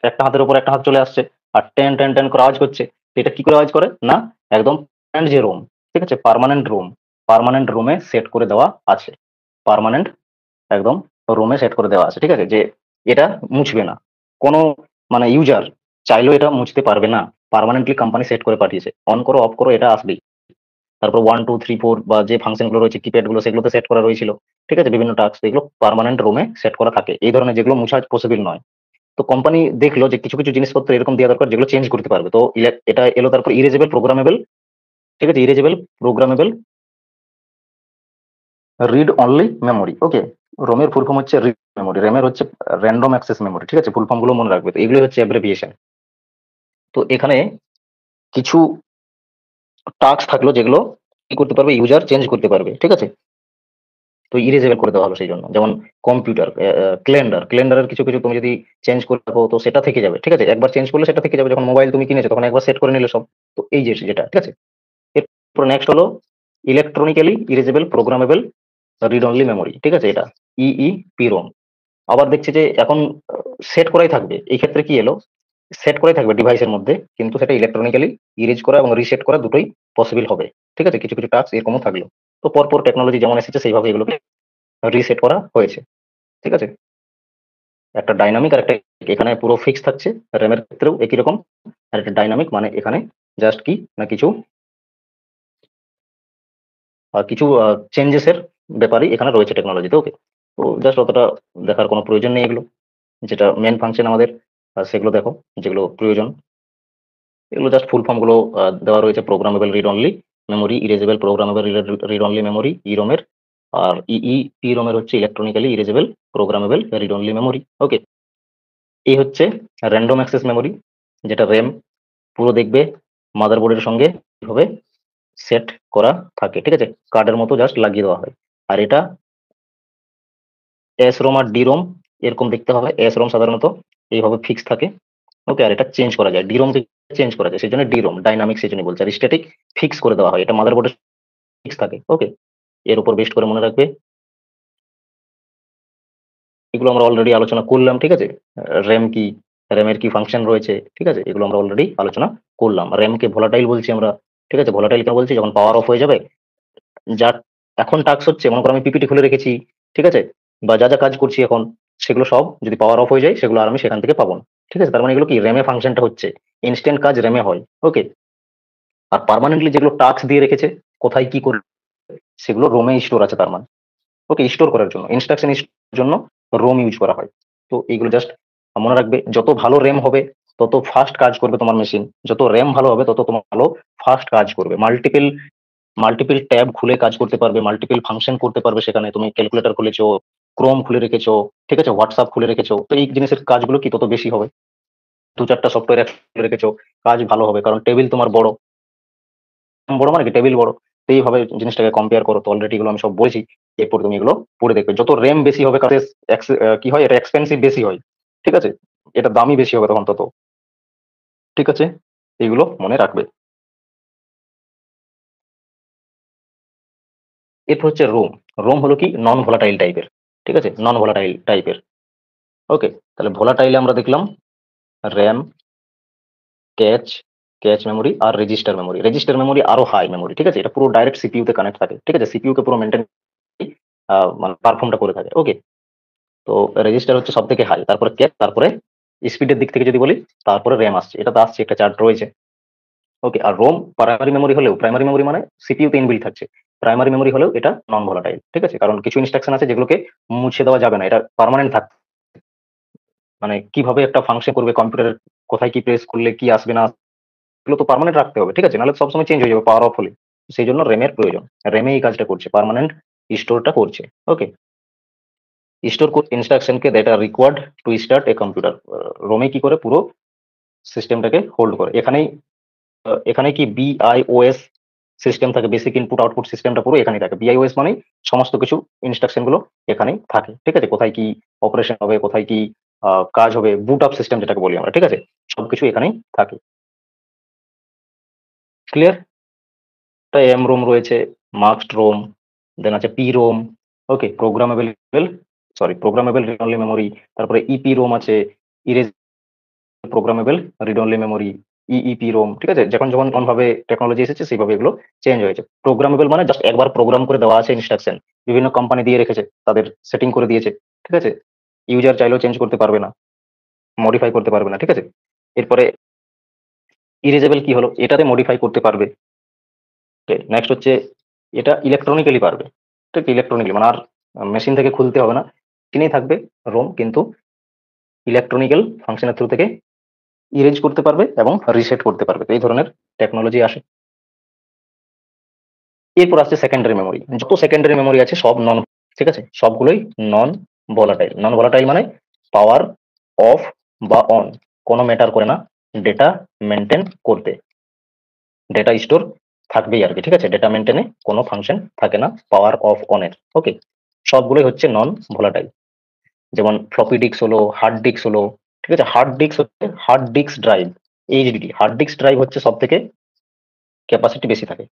একটা হাতের উপর একটা হাত চলে আসছে, আর টেন টেন টেন করে আওয়াজ করছে। এটা কি করে আওয়াজ করে না, একদম permanent যে রোম, ঠিক আছে, পার্মানেন্ট রোমে সেট করে দেওয়া আছে। পার্মানেন্ট একদম রোমে সেট করে দেওয়া আছে। ঠিক আছে? যে এটা মুছবে না। কোনো মানে ইউজার চাইলেও এটা মুছতে পারবে না। পার্মানেন্টলি কোম্পানি সেট করে পাঠিয়েছে। অন করো, অফ করো, এটা আসবেই। তারপর 1, 2, 3, 4 বা যে ফাংশন গুলো রয়েছে কিপ্যাড গুলো সেগুলোতে সেট করা রয়েছিল। ঠিক আছে? বিভিন্ন টাস্ক এগুলো পার্মানেন্ট রোমে সেট করা থাকে। এই ধরনের যেগুলো মুছা পসিবল নয়। তো কোম্পানি দেখলো যে কিছু জিনিসপত্র এরকম দেওয়া দরকার যেগুলো চেঞ্জ করতে পারবে। তো এটা এলো তারপর ইরেজেবল প্রোগ্রামেবল। ঠিক আছে? Erasable programmable read only memory. Okay? রোমের ফুল ফর্ম হচ্ছে রিড মেমোরি, র‍্যামের হচ্ছে র‍্যান্ডম অ্যাক্সেস মেমোরি। ঠিক আছে? ফুল ফর্ম গুলো মনে রাখবে। তো এগুলো হচ্ছে অ্যাব্রিভিয়েশন। তো এখানে কিছু টাস্ক থাকলো যেগুলো কি করতে পারবে? ইউজার চেঞ্জ করতে পারবে। ঠিক আছে? তো ইরেজেবল করে দেওয়া হলো সেই জন্য। যেমন কম্পিউটার, ক্যালেন্ডারের কিছু তুমি যদি চেঞ্জ করে রাখো তো সেটা থেকে যাবে। ঠিক আছে? একবার চেঞ্জ করলে সেটা থেকে যাবে। যখন মোবাইল তুমি কিনেছো তখন একবার সেট করে নিলে সব। তো এই যে যেটা, ঠিক আছে? এরপর নেক্সট হলো electronically erasable programmable read only memory. ঠিক আছে? এটা EEPROM। আবার দেখছি যে এখন সেট করাই থাকবে। এই ক্ষেত্রে কি এলো? সেট করাই থাকবে ডিভাইসের মধ্যে। কিন্তু সেটা ইলেকট্রনিক্যালি ইরেজ করা এবং রিসেট করা দুটোই পসিবল হবে। ঠিক আছে? কিছু টাস্ক এরকমও থাকলো। তো পরপর টেকনোলজি যেমন এসেছে সেইভাবে এগুলোকে রিসেট করা হয়েছে। ঠিক আছে? একটা ডাইনামিক আর একটা এখানে পুরো ফিক্স থাকছে। র‍্যামের ক্ষেত্রেও একই রকম। আর একটা ডাইনামিক মানে এখানে জাস্ট কি না কিছু চেঞ্জেস এর ব্যাপারেই এখানে রয়েছে টেকনোলজিতে। ওকে? তো জাস্ট অতটা দেখার কোনো প্রয়োজন নেই এগুলো। যেটা মেইন ফাংশন আমাদের সেগুলো দেখো যেগুলো প্রয়োজন। এগুলো জাস্ট ফুল ফর্ম গুলো দেওয়া রয়েছে। Programmable read only memory, erasable programmable read only memory EROM এর, আর EEPROM এর হচ্ছে electronically erasable programmable read only memory. Okay? এই হচ্ছে র‍্যান্ডম অ্যাক্সেস মেমোরি, যেটা র‍্যাম পুরো দেখবে মাদারবোর্ডের সঙ্গে এভাবে সেট করা থাকে। ঠিক আছে? কার্ডের মতো জাস্ট লাগিয়ে দেওয়া হয়। আর এটা SROM আর DROM এরকম দেখতে হবে। SROM সাধারণত এইভাবে ফিক্স থাকে। ওকে? আর এটা চেঞ্জ করা যায়। DROM কে চেঞ্জ করা যায়। সেজন্য DROM ডাইনামিক সেজন্যই বলছি। আর স্ট্যাটিক ফিক্স করে দেওয়া হয়। এটা মাদারবোর্ডে ফিক্স থাকে। ওকে? এর উপর বেস্ট করে মনে রাখবে। এগুলো আমরা অলরেডি আলোচনা করলাম। ঠিক আছে? র‍্যাম কি, র‍্যামের কি ফাংশন রয়েছে। ঠিক আছে? এগুলো আমরা অলরেডি আলোচনা করলাম। র‍্যামকে ভোলাটাইল বলছি আমরা। ঠিক আছে? ভোলাটাইল কেন বলছি? যখন পাওয়ার অফ হয়ে যাবে, যার এখন টাস্ক হচ্ছে, মনে করো আমি পিপিটি খুলে রেখেছি। ঠিক আছে? বা যা কাজ করছি এখন সেগুলো সব যদি পাওয়ার অফ হয়ে যায় সেগুলো আর আমি সেখান থেকে পাবো না। ঠিক আছে? তার মানে এগুলো কি র্যামে ফাংশনটা হচ্ছে। ইনস্ট্যান্ট কাজ র্যামে হয়। ওকে? আর পার্মানেন্টলি যেগুলো টাস্ক দিয়ে রেখেছে, কোথায় কি করবে সেগুলো রোমে স্টোর আছে তার মানে। ওকে? স্টোর করার জন্য, ইনস্ট্রাকশন জন্য রোম ইউজ করা হয়। তো এইগুলো জাস্ট মনে রাখবে, যত ভালো র‍্যাম হবে তত ফাস্ট কাজ করবে তোমার মেশিন। যত র‍্যাম ভালো হবে তত তোমার ভালো ফাস্ট কাজ করবে। মাল্টিপল ট্যাব খুলে কাজ করতে পারবে, মাল্টিপল ফাংশন করতে পারবে সেখানে। তুমি ক্যালকুলেটর খুলেছো, ক্রোম খুলে রেখেছো, ঠিক আছে? হোয়াটসঅ্যাপ খুলে রেখেছো। তো এই জিনিসের কাজগুলো কি তত বেশি হবে। ২-৪ টা সফটওয়্যার একসাথে খুলে রেখেছো, কাজ ভালো হবে। কারণ টেবিল তোমার বড়। বড় মানে কি টেবিল বড়। তো এইভাবে জিনিসটাকে কম্পেয়ার করো। তো অলরেডি এগুলো আমি সব বলেছি। এরপর তুমি এগুলো পড়ে দেখবে। যত র‍্যাম বেশি হবে কাজের কি হয়, এটা এক্সপেনসিভ বেশি হয়। ঠিক আছে? এটা দামি বেশি হবে তখন তত। ঠিক আছে? এগুলো মনে রাখবে। এরপর হচ্ছে রোম। রোম হলো কি নন ভোলাটাইল টাইপের। ঠিক আছে? নন ভোলাটাইল টাইপের। ওকে? তাহলে ভোলাটাইলে আমরা দেখলাম র‍্যাম, ক্যাচ, ক্যাচ মেমোরি আর রেজিস্টার মেমোরি। রেজিস্টার মেমোরি আরো হাই মেমোরি। ঠিক আছে? এটা পুরো ডাইরেক্ট সিপিইউ তে কানেক্ট থাকে। ঠিক আছে? সিপিইউ কে পুরো মেইনটেইন মানে পারফর্মটা করে থাকে। ওকে? তো রেজিস্টার হচ্ছে সবথেকে হাই। তারপরে ক্যাচ, তারপরে স্পিডের দিক থেকে যদি বলি, তারপরে র‍্যাম আসছে। এটা তো আসছে, একটা চার্ট রয়েছে। ওকে? আর রোম প্রাইমারি মেমোরি মানে সিপিইউ তে ইনবিল্ট থাকছে। প্রাইমারি মেমোরি হলেও এটা নন ভোলাটাইল। ঠিক আছে? কারণ কিছু ইনস্ট্রাকশন আছে যেগুলোকে মুছে দেওয়া যাবে না। এটা পার্মানেন্ট মানে কিভাবে একটা ফাংশন করবে কম্পিউটারের, কোথায় কি প্রেস করলে কি আসবে না, এগুলো তো পার্মানেন্ট রাখতে হবে। ঠিক আছে? নাহলে তো সবসময় চেঞ্জ হয়ে যাবে পাওয়ার অফ হলে। সেইজন্য র‍্যামের প্রয়োজন। র‍্যামে এই কাজটা করছে। পার্মানেন্ট স্টোরটা করছে। ওকে? স্টোর ইনস্ট্রাকশনকে that are required to start a computer. রোমে কি করে পুরো সিস্টেমটাকে হোল্ড করে। এখানেই কি বিআইওএস সিস্টেম থাকে। বেসিক ইনপুট আউটপুট সিস্টেমটা পুরো এখানেই থাকে। বিআইওএস মানেই সমস্ত কিছু ইনস্ট্রাকশন গুলো এখানেই থাকে। ঠিক আছে? কোথায় কি অপারেশন হবে, কোথায় কি কাজ হবে, বুট আপ সিস্টেম যেটাকে বলি আমরা। ঠিক আছে? সবকিছু এখানেই থাকে। ক্লিয়ার? একটা এমরোম রয়েছে, মাস্কড রোম, দেন আছে PROM. Okay? Programmable read only memory. তারপরে ইপিরোম আছে, programmable read only memory, EEPROM. ঠিক আছে? যখন যখন ভাবে টেকনোলজি এসেছে সেইভাবে এগুলো চেঞ্জ হয়েছে। প্রোগ্রামেবল মানে জাস্ট একবার প্রোগ্রাম করে দেওয়া আছে ইনস্ট্রাকশন। বিভিন্ন কোম্পানি দিয়ে রেখেছে, তাদের সেটিং করে দিয়েছে। ঠিক আছে? ইউজার চাইলেও চেঞ্জ করতে পারবে না, মডিফাই করতে পারবে না। ঠিক আছে? এরপরে ইরেজেবল কি হলো? এটাতে মডিফাই করতে পারবে। নেক্সট হচ্ছে এটা ইলেকট্রনিক্যালি পারবে। ঠিক ইলেকট্রনিক্যালি মানে আর মেশিন থেকে খুলতে হবে না। মেশিনেই থাকবে রোম, কিন্তু ইলেকট্রনিক্যাল ফাংশনের থ্রু থেকে ইরেজ করতে পারবে এবং রিসেট করতে পারবে। তো এই ধরনের টেকনোলজি আসে। এরপর আসছে সেকেন্ডারি মেমোরি। যত সেকেন্ডারি মেমোরি আছে সব নন, ঠিক আছে? সবগুলোই নন ভোলাটাইল। নন ভোলাটাইল মানে পাওয়ার অফ বা অন কোনো ম্যাটার করে না ডেটা মেইনটেইন করতে। ডেটা স্টোর থাকবেই আরকি। ঠিক আছে? ডেটা মেইনটেইনে কোনো ফাংশন থাকে না পাওয়ার অফ অন এর। ওকে? সবগুলোই হচ্ছে নন ভোলাটাইল। যেমন ফ্লপি ডিস্ক হলো, হার্ড ডিস্ক হলো। ঠিক আছে? Hard disk drive, HDD. Hard disk drive হচ্ছে সবথেকে ক্যাপাসিটি বেশি থাকে।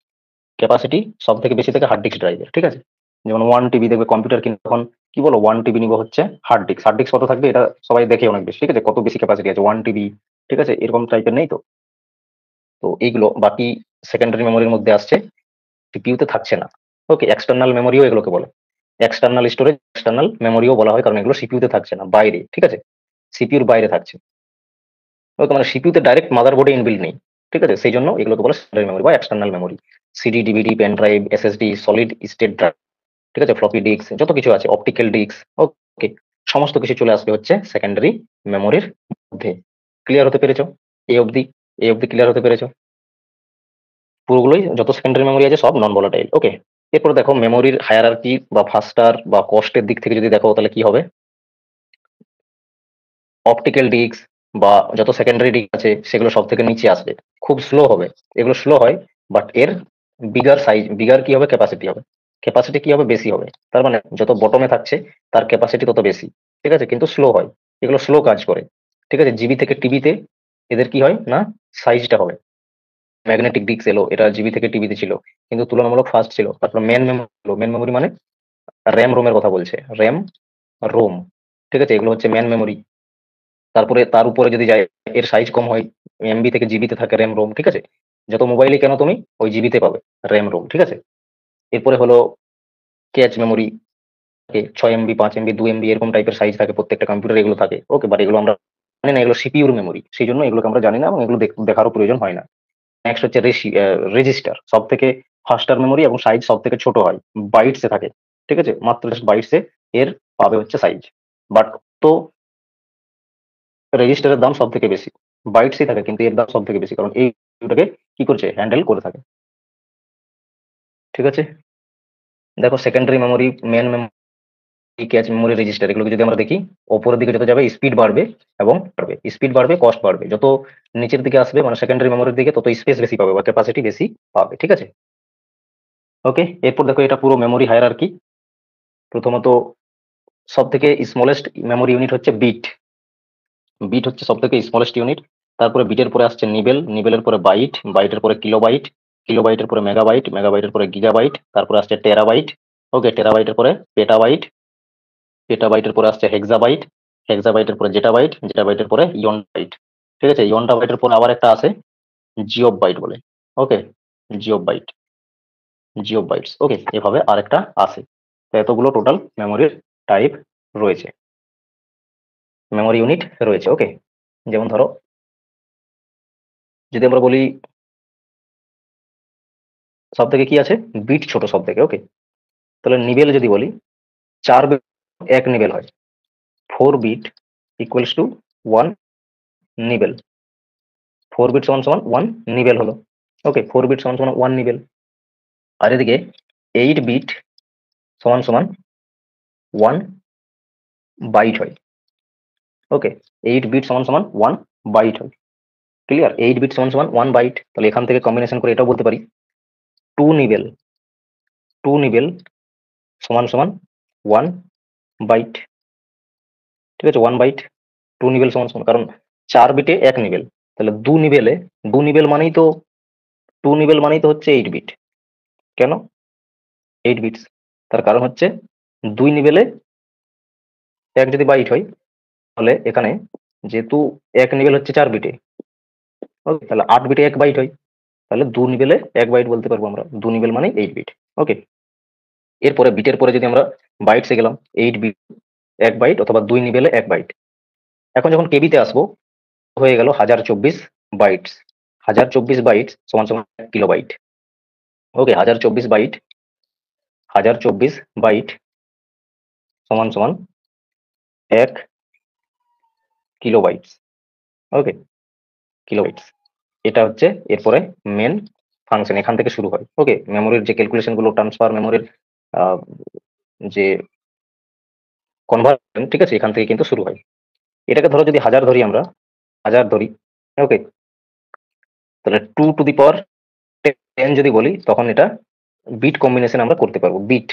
ক্যাপাসিটি সবথেকে বেশি থাকে হার্ড ডিস্ক ড্রাইভের। ঠিক আছে? যেমন 1 টিবি দেখবে কম্পিউটার কিনলে তখন কি বলো 1 টিবি নিবো হচ্ছে হার্ড ডিস্ক। হার্ড ডিস্ক কত থাকবে এটা সবাই দেখে অনেক বেশি। ঠিক আছে? কত বেশি ক্যাপাসিটি আছে 1 টিবি। ঠিক আছে? এরকম টাইপের নেই তো? তো এইগুলো বাকি সেকেন্ডারি মেমোরির মধ্যে আসছে, সিপিইউ তে থাকছে না। ওকে? এক্সটার্নাল মেমোরিও এগুলোকে বলে। এক্সটার্নাল স্টোরেজ, এক্সটার্নাল মেমোরিও বলা হয়, কারণ এগুলো সিপিইউ তে থাকছে না, বাইরে। ঠিক আছে? সিপিইউর বাইরে থাকছে। ওকে? মানে সিপিইউ তে ডাইরেক্ট মাদারবোর্ডে ইনবিল্ট নেই। ঠিক আছে? সেইজন্য এগুলোকে বলে সেকেন্ডারি মেমোরি বা external memory. CD, DVD, pen drive, SSD, solid state drive, ঠিক আছে? ফ্লপি ডিস্ক যত কিছু আছে, অপটিক্যাল ডিস্ক। ওকে? সমস্ত কিছু চলে আসবে হচ্ছে সেকেন্ডারি মেমোরির মধ্যে। ক্লিয়ার হতে পেরেছো? এই অবধি এই অবধি ক্লিয়ার হতে পেরেছো? পুরোগুলোই যত সেকেন্ডারি মেমোরি আছে সব নন ভোলাটাইল। ওকে? এরপর দেখো মেমোরির হায়ারার্কি বা ফাস্টার বা কস্টের দিক থেকে যদি দেখো তাহলে কি হবে? অপটিক্যাল ডিস্ক বা যত সেকেন্ডারি ডিস্ক আছে সেগুলো সবথেকে নিচে আসবে। খুব স্লো হবে। এগুলো স্লো হয়, বাট এর বিগার কি হবে? ক্যাপাসিটি হবে। ক্যাপাসিটি কি হবে? বেশি হবে। তার মানে যত বটমে থাকছে তার ক্যাপাসিটি তত বেশি। ঠিক আছে? কিন্তু স্লো হয়। এগুলো স্লো কাজ করে। ঠিক আছে? জিবি থেকে টিবিতে এদের কি হয় না, সাইজটা হবে। ম্যাগনেটিক ডিস্ক এলো, এটা জিবি থেকে টিবিতে ছিল। কিন্তু তুলনামূলক ফাস্ট ছিল। তারপর মেন মেমোরি মানে র‍্যাম রোমের কথা বলছে। RAM, ROM. ঠিক আছে? এগুলো হচ্ছে মেন মেমোরি। তারপরে তার উপরে যদি যায় এর সাইজ কম হয়, এমবি থেকে জিবিতে থাকে র‍্যাম রোম। ঠিক আছে? যত মোবাইলই কেন তুমি ওই জিবিতে পাবে র‍্যাম রোম। ঠিক আছে? এরপরে হলো catch memory, ৬ MB, ৫ MB, ২ MB এরকম টাইপের সাইজ থাকে প্রত্যেকটা কম্পিউটারে, এগুলো থাকে। ওকে? বাট এগুলো আমরা জানি না এগুলো সিপিইউর মেমোরি, সেই জন্য এগুলোকে আমরা জানি না এবং এগুলো দেখারও প্রয়োজন হয় না। নেক্সট হচ্ছে রেজিস্টার, সব থেকে ফাস্টার মেমোরি এবং সাইজ সব থেকে ছোট হয়, বাইটসে থাকে, ঠিক আছে, মাত্র জাস্ট বাইটসে এর পাবে হচ্ছে সাইজ। বাট তো রেজিস্টারের দাম সব থেকে বেশি, বাইটসই থাকে কিন্তু এর দাম সব থেকে বেশি, কারণ এইটাকে কি করছে, হ্যান্ডেল করে থাকে। ঠিক আছে, দেখো secondary memory, main memory, cache memory, register, এগুলোকে যদি আমরা দেখি, ওপরের দিকে যত যাবে স্পিড বাড়বে এবং স্পিড বাড়বে, কস্ট বাড়বে। যত নিচের দিকে আসবে মানে সেকেন্ডারি মেমোরির দিকে, তত স্পেস বেশি পাবে বা ক্যাপাসিটি বেশি পাবে। ঠিক আছে, ওকে। এরপর দেখো এটা পুরো মেমোরি হায়ারার্কি। প্রথমত সব থেকে স্মলেস্ট মেমোরি ইউনিট হচ্ছে বিট। বিট হচ্ছে সব থেকে স্মলেস্ট ইউনিট। তারপরে বিটের পরে আসছে নিবেল, নিবেলের পরে বাইট, বাইটের পরে কিলোবাইট, কিলোবাইটের পরে মেগাবাইট, মেগাবাইটের পরে গিগাবাইট, তারপরে আসছে টেরাবাইট, ওকে, টেরাবাইটের পরে পেটাবাইট, পেটাবাইটের পরে আসছে হেক্সাবাইট, হেক্সাবাইটের পরে জেটাবাইট, জেটাবাইটের পরে ইয়নবাইট। ঠিক আছে, ইয়নটাবাইটের পরে আবার একটা আছে জিওবাইট বলে, ওকে, জিওবাইট, জিওবাইটস, ওকে, এভাবে আরেকটা আছে। তো এতগুলো টোটাল মেমোরির টাইপ রয়েছে, মেমোরি ইউনিট রয়েছে। ওকে, যেমন ধরো যদি আমরা বলি সব থেকে কি আছে, বিট ছোট সব থেকে, ওকে, তাহলে নিবেল যদি বলি 4 বিট 1 নিবেল হয়, 4 bit equals to 1 nibble, 4 bit সমান সমান 1 নিবেল হলো, ওকে, 4 বিট সমান সমান 1 নিবেল। আর এদিকে 8 বিট সমান সমান 1 বাইট হয়, ওকে, 8 বিট সমান সমান 1 বাইট হয়। ক্লিয়ার, 8 বিট সমান সমান 1 বাইট, তাহলে এখান থেকে কম্বিনেশন করে এটাও বলতে পারি 2 নিবেল, 2 নিবেল সমান সমান 1 বাইট। ঠিক আছে, 1 বাইট, 2 নিবেল সমান সমান, কারণ 4 বিটে 1 নিবেল, তাহলে 2 নিবেলে, 2 নিবেল মানেই তো, 2 নিবেল মানেই তো হচ্ছে 8 বিট। কেন 8 বিটস? তার কারণ হচ্ছে 2 নিবেলে 1 যদি বাইট হয়, তাহলে এখানে যেহেতু 1 নিবেল হচ্ছে 4 বিটে, ওকে, তাহলে 8 বিটে 1 বাইট হয়, তাহলে 2 নিবেলে 1 বাইট বলতে পারবো আমরা, 2 নিবেল মানে 8 বিট। ওকে, এরপরে বিটের পরে যদি আমরা বাইটসে গেলাম, 8 বিট 1 বাইট অথবা 2 নিবেলে 1 বাইট। এখন যখন কেবিতে আসবো, হয়ে গেল 1024 বাইটস, 1024 বাইট সমান সমান 1 কিলোবাইট, ওকে, 1024 বাইট, 1024 বাইট সমান সমান 1 কিলোবাইটস, ওকে, কিলোবাইটস। এটা হচ্ছে এরপরে মেন ফাংশন, এখান থেকে শুরু হয়। ওকে, মেমোরির যে ক্যালকুলেশন গুলো, ট্রান্সফার মেমোরির যে কনভার্সন, ঠিক আছে, এখান থেকে কিন্তু শুরু হয়। এটাকে ধরো যদি 1000 ধরি আমরা, 1000 ধরি, ওকে, তাহলে 2 টু দি পাওয়ার 10 যদি বলি, তখন এটা বিট কম্বিনেশন আমরা করতে পারবো, বিট,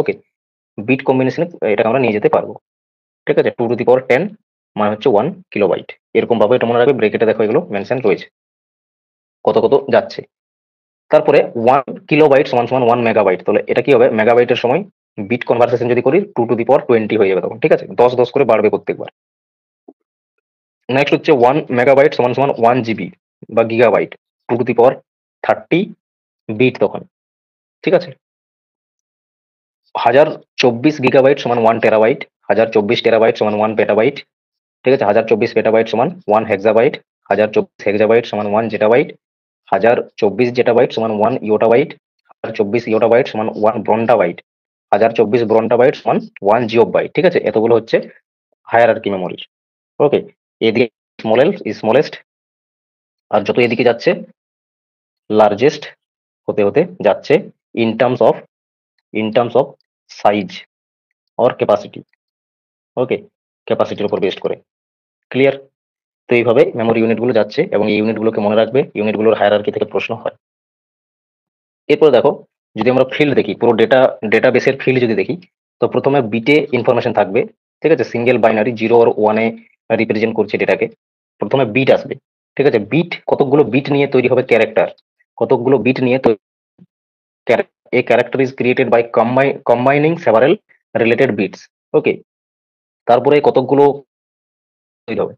ওকে, বিট কম্বিনেশনে এটাকে আমরা নিয়ে যেতে পারবো। ঠিক আছে, 2 টু দি পাওয়ার 10 মানে হচ্ছে 1 কিলোবাইট। এরকম ভাবে এটা মনে রাখবে, ব্রেকেটে দেখো এগুলো মেনশন রয়েছে কত কত যাচ্ছে। তারপরে 1 কিলোবাইট সমান সমান 1 মেগাবাইট, তাহলে এটা কি হবে, মেগাবাইটের সময় বিট কনভার্সেশন যদি করি 2 টু দি পাওয়ার 20 হয়ে যাবে তখন। ঠিক আছে, 10 করে বাড়বে প্রত্যেকবার। নেক্সট হচ্ছে 1 মেগাবাইট সমান সমান 1 জিবি বা gigabyte, 2 to the power 30 bit তখন। ঠিক আছে, 1024 গিগাবাইট সমান 1 টেরাবাইট, 1024 টেরাবাইট সমান 1 পেটাবাইট। ঠিক আছে, 1024 পেটাবাইট সমান 1 হেক্সাবাইট, 1024 হেক্সাবাইট সমান 1 জেটাবাইট, 1024 জেটাবাইট সমান 1 ইয়োটাবাইট, 1024 ইয়োটাবাইট সমান 1 ব্রন্টাবাইট, 1024 ব্রন্টাবাইট সমান 1 জিওবাইট। ঠিক আছে, এতগুলো হচ্ছে হায়ারার্কি মেমোরির। ওকে, এদিকে স্মলেস্ট, আর যত এদিকে যাচ্ছে লার্জেস্ট হতে হতে যাচ্ছে in terms of, size or capacity. Okay, ক্যাপাসিটির উপর বেস্ট করে। ক্লিয়ার, তো এইভাবে মেমোরি ইউনিটগুলো যাচ্ছে এবং এই ইউনিটগুলোকে মনে রাখবে, ইউনিটগুলোর হায়ারার্কি থেকে প্রশ্ন হয়। এরপরে দেখো যদি আমরা ফিল্ড দেখি, পুরো ডেটাবেসের ফিল্ড যদি দেখি, তো প্রথমে বিটে ইনফরমেশন থাকবে। ঠিক আছে, সিঙ্গেল বাইনারি 0 আর 1-এ রিপ্রেজেন্ট করছে ডেটাকে। প্রথমে বিট আসবে। ঠিক আছে, বিট কতগুলো বিট নিয়ে তৈরি হবে ক্যারেক্টার, কতগুলো বিট নিয়ে a character is created by combining several related bits. ওকে, তারপরে কতগুলো তৈরি হবে,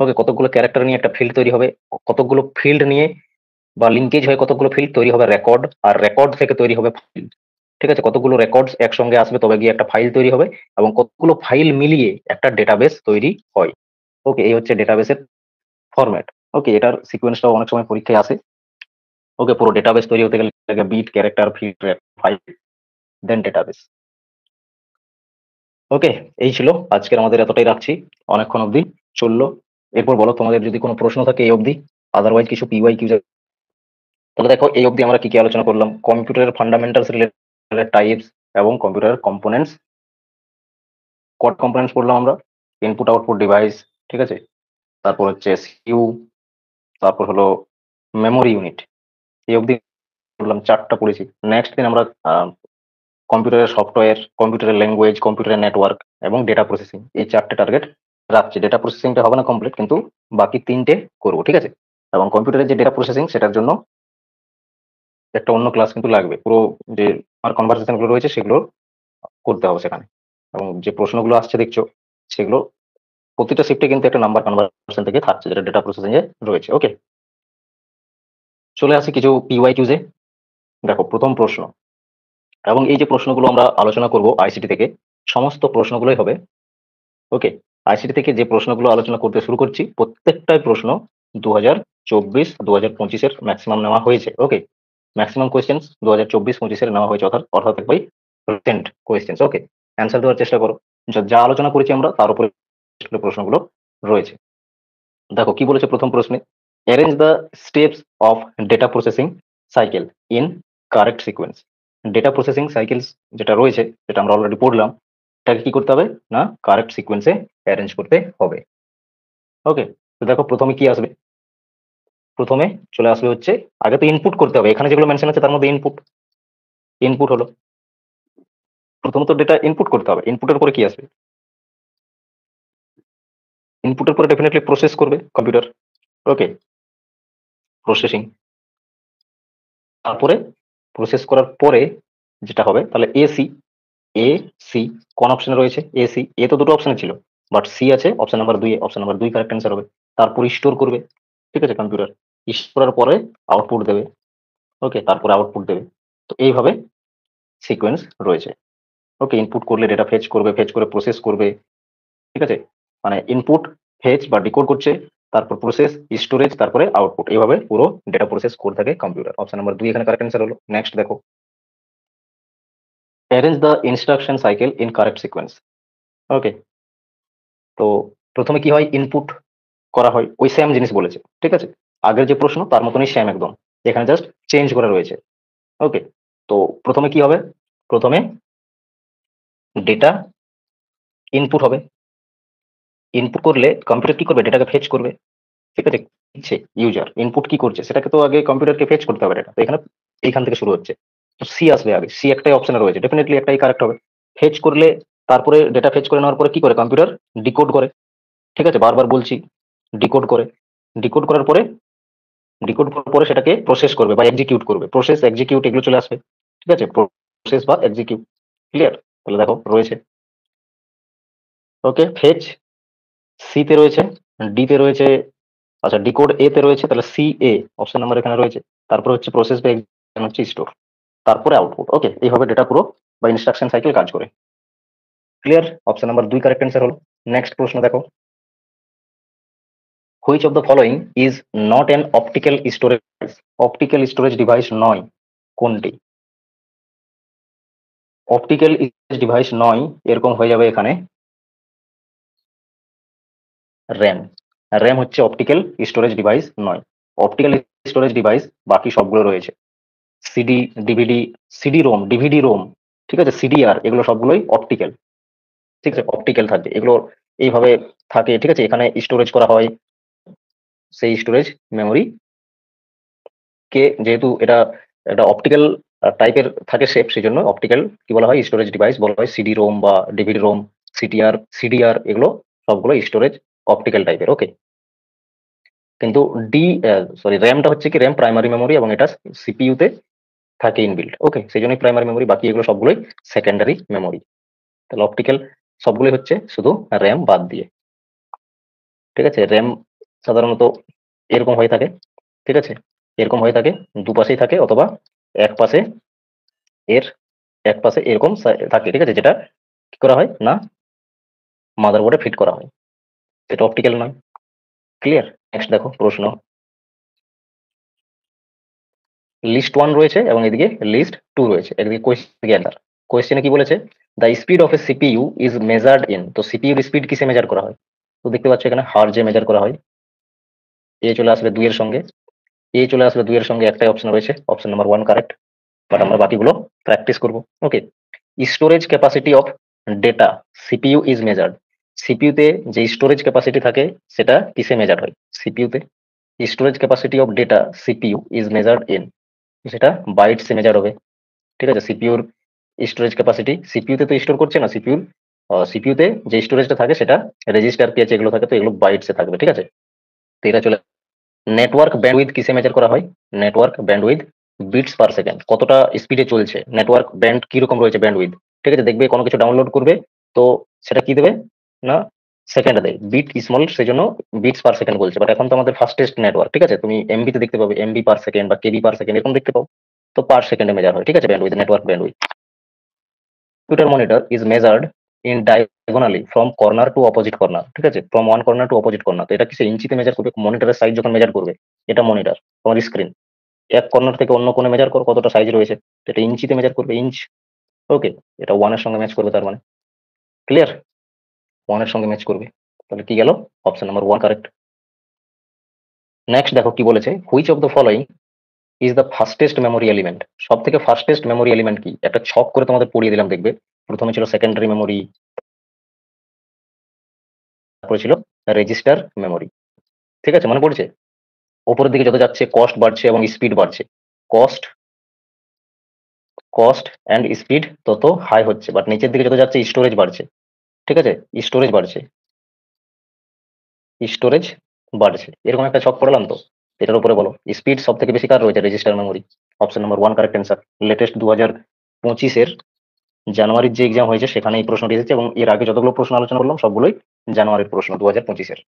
ওকে, কতগুলো ক্যারেক্টার নিয়ে একটা ফিল্ড তৈরি হবে, কতগুলো ফিল্ড নিয়ে বা লিঙ্কেজ হয়ে কতগুলো ফিল্ড তৈরি হবে রেকর্ড, আর রেকর্ড থেকে তৈরি হবে ফাইল। ঠিক আছে, কতগুলো রেকর্ডস একসঙ্গে আসবে তবে গিয়ে একটা ফাইল তৈরি হবে, এবং কতগুলো ফাইল মিলিয়ে একটা ডেটাবেস তৈরি হয়। ওকে, এই হচ্ছে ডেটাবেসের ফরম্যাট। ওকে, এটার সিকোয়েন্সটাও অনেক সময় পরীক্ষায় আসে। ওকে, পুরো ডেটাবেস তৈরি হতে গেলে লাগে বিট, ক্যারেক্টার, ফিল্ড, ফাইল, দেন ডেটাবেস। ওকে, এই ছিল আজকের আমাদের, এতটাই রাখছি। অনেকক্ষণ অবধি চললো। এরপর বলো তোমাদের যদি কোনো প্রশ্ন থাকে এই অবধি, আদারওয়াইজ কিছু পিওয়াই কিউ। তাহলে দেখো এই অবধি আমরা কি কি আলোচনা করলাম: কম্পিউটারের ফান্ডামেন্টালস রিলেটেড টাইপস এবং কম্পিউটারের কম্পোনেন্টস। কট কম্পোনেন্টস পড়লাম আমরা, ইনপুট আউটপুট ডিভাইস, ঠিক আছে। তারপর হচ্ছে সিইউ, তারপর হলো মেমোরি ইউনিট। এই অবধি বললাম, 4টা পড়েছি। নেক্সট দিন আমরা কম্পিউটারের সফটওয়্যার, কম্পিউটারের ল্যাঙ্গুয়েজ, কম্পিউটারের নেটওয়ার্ক এবং ডেটা প্রসেসিং, এই 4টে টার্গেট রাখছি। ডেটা প্রসেসিংটা হবে না কমপ্লিট, কিন্তু বাকি 3টে করবো, ঠিক আছে। এবং কম্পিউটারের যে ডেটা প্রসেসিং, সেটার জন্য একটা অন্য ক্লাস কিন্তু লাগবে। পুরো যে আমার কনভারসেশন গুলো রয়েছে সেগুলো করতে হবে সেখানে। এবং যে প্রশ্নগুলো আসছে দেখছো, সেগুলো প্রতিটা শিফটে কিন্তু একটা নাম্বার কনভার্সন থেকে থাকছে, যেটা ডেটা প্রসেসিং এ রয়েছে। ওকে, চলে আসি কিছু পিওয়াই কিউজে। দেখো প্রথম প্রশ্ন, এবং এই যে প্রশ্নগুলো আমরা আলোচনা করব আইসিটি থেকে, সমস্ত প্রশ্নগুলোই হবে। ওকে, আইসিটি থেকে যে প্রশ্নগুলো আলোচনা করতে শুরু করছি, প্রত্যেকটাই প্রশ্ন 2024-2025-এর ম্যাক্সিমাম নেওয়া হয়েছে। ওকে, ম্যাক্সিমাম কোয়েশ্চেন্স 2024-25-এর নেওয়া হয়েছে, অর্থাৎ অর্থাৎ একবারে রিসেন্ট কোয়েশ্চেন্স। ওকে, অ্যান্সার দেওয়ার চেষ্টা করো। যা আলোচনা করেছি আমরা তার উপরে প্রশ্নগুলো রয়েছে। দেখো কি বলেছে প্রথম প্রশ্নে: arrange the steps of data processing cycle in correct sequence. Data processing cycles যেটা রয়েছে, যেটা আমরা অলরেডি পড়লাম, এটাকে কি করতে হবে না কারেক্ট সিকোয়েন্সে অ্যারেঞ্জ করতে হবে। ওকে, তো দেখো প্রথমে কি আসবে, প্রথমে চলে আসবে হচ্ছে, আগে তো ইনপুট করতে হবে। এখানে যেগুলো মেনশন আছে তার মধ্যে ইনপুট, ইনপুট হলো প্রথমত ডেটা ইনপুট করতে হবে। ইনপুটের পরে কি আসবে? ইনপুটের পরে ডেফিনেটলি প্রসেস করবে কম্পিউটার। ওকে, প্রসেসিং। তারপরে প্রসেস করার পরে যেটা হবে, তাহলে এসি, এ সি কোন অপশনে রয়েছে? এসি, এ তো দুটো অপশনে ছিল, বাট সি আছে অপশন নাম্বার 2 এ। অপশন নাম্বার 2 কারেক্ট অ্যান্সার হবে। তারপর স্টোর করবে, ঠিক আছে, কম্পিউটার স্টোর করার পরে আউটপুট দেবে। ওকে, তারপরে আউটপুট দেবে। তো এইভাবে সিকোয়েন্স রয়েছে। ওকে, ইনপুট করলে ডেটা ফেচ করবে, ফেচ করে প্রসেস করবে, ঠিক আছে। মানে ইনপুট, ফেচ বা ডিকোড করছে, তারপর প্রসেস, স্টোরেজ, তারপরে আউটপুট। এইভাবে পুরো ডেটা প্রসেস করে থাকে কম্পিউটার। অপশন নাম্বার 2 এখানে কারেক্ট অ্যান্সার হলো। নেক্সট দেখো, arrange the instruction cycle in correct sequence. Okay, তো প্রথমে কি হয়, ইনপুট করা হয়, ওই সেম জিনিস বলেছে, ঠিক আছে। আগের যে প্রশ্ন তার মতনই সেম একদম, এখানে জাস্ট চেঞ্জ করা রয়েছে। ওকে, তো প্রথমে কি হবে, প্রথমে ডেটা ইনপুট হবে। ইনপুট করলে কম্পিউটার কি করবে, ডেটাকে ফেচ করবে, ঠিক আছে। দিচ্ছে ইউজার ইনপুট কি করছে, সেটাকে তো আগে কম্পিউটারকে ফেচ করতে হবে ডেটা। তো এখানে এইখান থেকে শুরু হচ্ছে। তো সি আসবে আগে, সি একটাই অপশনে রয়েছে, ডেফিনেটলি একটাই কারেক্ট হবে। ফেচ করলে, তারপরে ডেটা ফেচ করে নেওয়ার পরে কি করে কম্পিউটার, ডিকোড করে, ঠিক আছে, বারবার বলছি, ডিকোড করে। ডিকোড করার পরে, ডিকোড করার পরে সেটাকে প্রসেস করবে বা এক্সিকিউট করবে। প্রসেস, এক্সিকিউট এগুলো চলে আসবে, ঠিক আছে। প্রসেস বা এক্সিকিউট, ক্লিয়ার? তাহলে দেখো রয়েছে। ওকে, ফেচ সি তে রয়েছে, ডি তে রয়েছে, আচ্ছা ডিকোড এ তে রয়েছে, তাহলে সি এ অপশন নাম্বার এখানে রয়েছে। তারপর হচ্ছে প্রসেস বা এক্সিকিউশন হচ্ছে স্টোর, তারপরে আউটপুট। ওকে, এইভাবে ডেটা পুরো বা ইনস্ট্রাকশন সাইকেল কাজ করে। Clear? Option number 2 correct answer হলো। নেক্সট প্রশ্ন দেখো, which of the following is not an optical storage? Optical storage device নয় কোনটি? অপটিক্যাল স্টোরেজ ডিভাইস নয়, এরকম হয়ে যাবে এখানে র্যাম। র্যাম হচ্ছে অপটিক্যাল স্টোরেজ ডিভাইস নয়। অপটিক্যাল স্টোরেজ ডিভাইস বাকি সবগুলো রয়েছে, CD, DVD, CD ROM, DVD ROM, ঠিক আছে, সিডিআর, এগুলো সবগুলোই অপটিক্যাল, ঠিক আছে, অপটিক্যাল থাকবে এগুলো, এইভাবে থাকে, ঠিক আছে। এখানে স্টোরেজ করা হয়, সেই স্টোরেজ মেমোরি কে, যেহেতু এটা এটা অপটিক্যাল টাইপের থাকে শেপ, সেই জন্য অপটিক্যাল কি বলা হয়, স্টোরেজ ডিভাইস বলা হয়। সিডি রোম বা ডিভিডি রোম, সিটিআর, সিডিআর, এগুলো সবগুলো স্টোরেজ অপটিক্যাল টাইপের। ওকে, কিন্তু ডি সরি র্যামটা হচ্ছে কি, র্যাম প্রাইমারি মেমোরি এবং এটা সিপিইউ তে থাকে ইনবিল্ট। ওকে, সেই জন্যই প্রাইমারি মেমোরি, বাকি এগুলো সবগুলোই সেকেন্ডারি মেমোরি। তাহলে অপটিক্যাল সবগুলোই হচ্ছে শুধু র্যাম বাদ দিয়ে, ঠিক আছে। র্যাম সাধারণত এরকম হয়ে থাকে, ঠিক আছে, এরকম হয়ে থাকে, দুপাশেই থাকে, অথবা এক পাশে, এর এক পাশে এরকম থাকে, ঠিক আছে, যেটা কি করা হয় না মাদারবোর্ডে ফিট করা হয়। এটা অপটিক্যাল নয়। ক্লিয়ার? নেক্সট দেখো প্রশ্ন। লিস্ট 1 রয়েছে এবং এদিকে লিস্ট 2 রয়েছে। একদিকে কোয়েশ্চেন, এদিকে অ্যান্সার। কোয়েশ্চেনে কি বলেছে? The speed of A CPU is measured in. তো সিপিইউর স্পিড কিসে মেজার করা হয়? তো দেখতে পাচ্ছ এখানে হার্জে মেজার করা হয়। এ চলে আসবে 2 এর সঙ্গে। এ চলে আসবে 2 এর সঙ্গে, একটাই অপশন রয়েছে, অপশন নাম্বার 1 কারেক্ট। বাট আমরা বাকিগুলো প্র্যাকটিস করব। Okay. Storage capacity of data CPU is measured. সিপিইউতে যে স্টোরেজ ক্যাপাসিটি থাকে সেটা কিসে মেজার হয়? সিপিইউতে storage capacity of data CPU is measured in, সেটা বাইটসে মেজার হবে। ঠিক আছে? সিপিইউর স্টোরেজ ক্যাপাসিটি, সিপিইউতে তো স্টোর করছে না, সিপিইউতে যে স্টোরেজটা থাকে সেটা রেজিস্টার পেজ এগুলো থাকে, তো এগুলো বাইটসে থাকবে। ঠিক আছে? তো এটা চলে। নেটওয়ার্ক ব্যান্ডউইথ কিসে মেজার করা হয়? Network bandwidth bits per second, কতটা স্পিডে চলছে নেটওয়ার্ক ব্যান্ড, কিরকম রয়েছে ব্যান্ডউইথ। ঠিক আছে? দেখবে কোনো কিছু ডাউনলোড করবে তো সেটা কি দেবে না, সেকেন্ড দেয়, বিট স্মল, সেই জন্য বিটস পার সেকেন্ড বলছে। বাট এখন তো আমাদের ফাস্টেস্ট নেটওয়ার্ক, ঠিক আছে, তুমি এমবিতে দেখতে পাবে, এমবি পার সেকেন্ড বা কেবি পার সেকেন্ড এরকম দেখতে পাও। তো পার সেকেন্ডে মেজার হয়। ঠিক আছে? Bandwidth, network bandwidth. Computer monitor is measured in diagonally from corner to opposite corner. ঠিক আছে? From one corner to opposite corner. তো এটা কিসে ইঞ্চিতে মেজার করবে? মনিটরের সাইজ যখন মেজার করবে, এটা মনিটর তোমার স্ক্রিন, এক কর্নার থেকে অন্য কোণে মেজার করো কতটা সাইজ রয়েছে, তো এটা ইঞ্চিতে মেজার করবে, ইঞ্চ। ওকে। এটা 1 এর সঙ্গে ম্যাচ করবে, তার মানে ক্লিয়ার, 1 এর সঙ্গে ম্যাচ করবে। তাহলে কি গেল? Option number 1 correct. নেক্সট দেখো কি বলেছে, which of the following is the fastest memory element. সব থেকে ফাস্টেস্ট মেমোরি এলিমেন্ট কি? একটা ছক করে তোমাদের পড়িয়ে দিলাম, দেখবে প্রথমে ছিল সেকেন্ডারি মেমোরি, তারপরে ছিল রেজিস্টার মেমোরি। ঠিক আছে? মনে পড়ছে? উপরের দিকে যত যাচ্ছে কস্ট বাড়ছে এবং স্পিড বাড়ছে, কস্ট কস্ট অ্যান্ড স্পিড তত হাই হচ্ছে, বাট নিচের দিকে যত যাচ্ছে স্টোরেজ বাড়ছে। ঠিক আছে? স্টোরেজ বাড়ছে, স্টোরেজ বাড়ছে, এরকম একটা ছক পড়লাম তো। এটার উপরে বলো স্পিড সব থেকে বেশি কার রয়েছে? Register memory. Option number 1 correct answer. Latest 2025-এর জানুয়ারির যে এক্সাম হয়েছে সেখানে এই প্রশ্নটি এসেছে, এবং এর আগে যতগুলো প্রশ্ন আলোচনা করলাম সবগুলোই জানুয়ারির প্রশ্ন 2025-এর।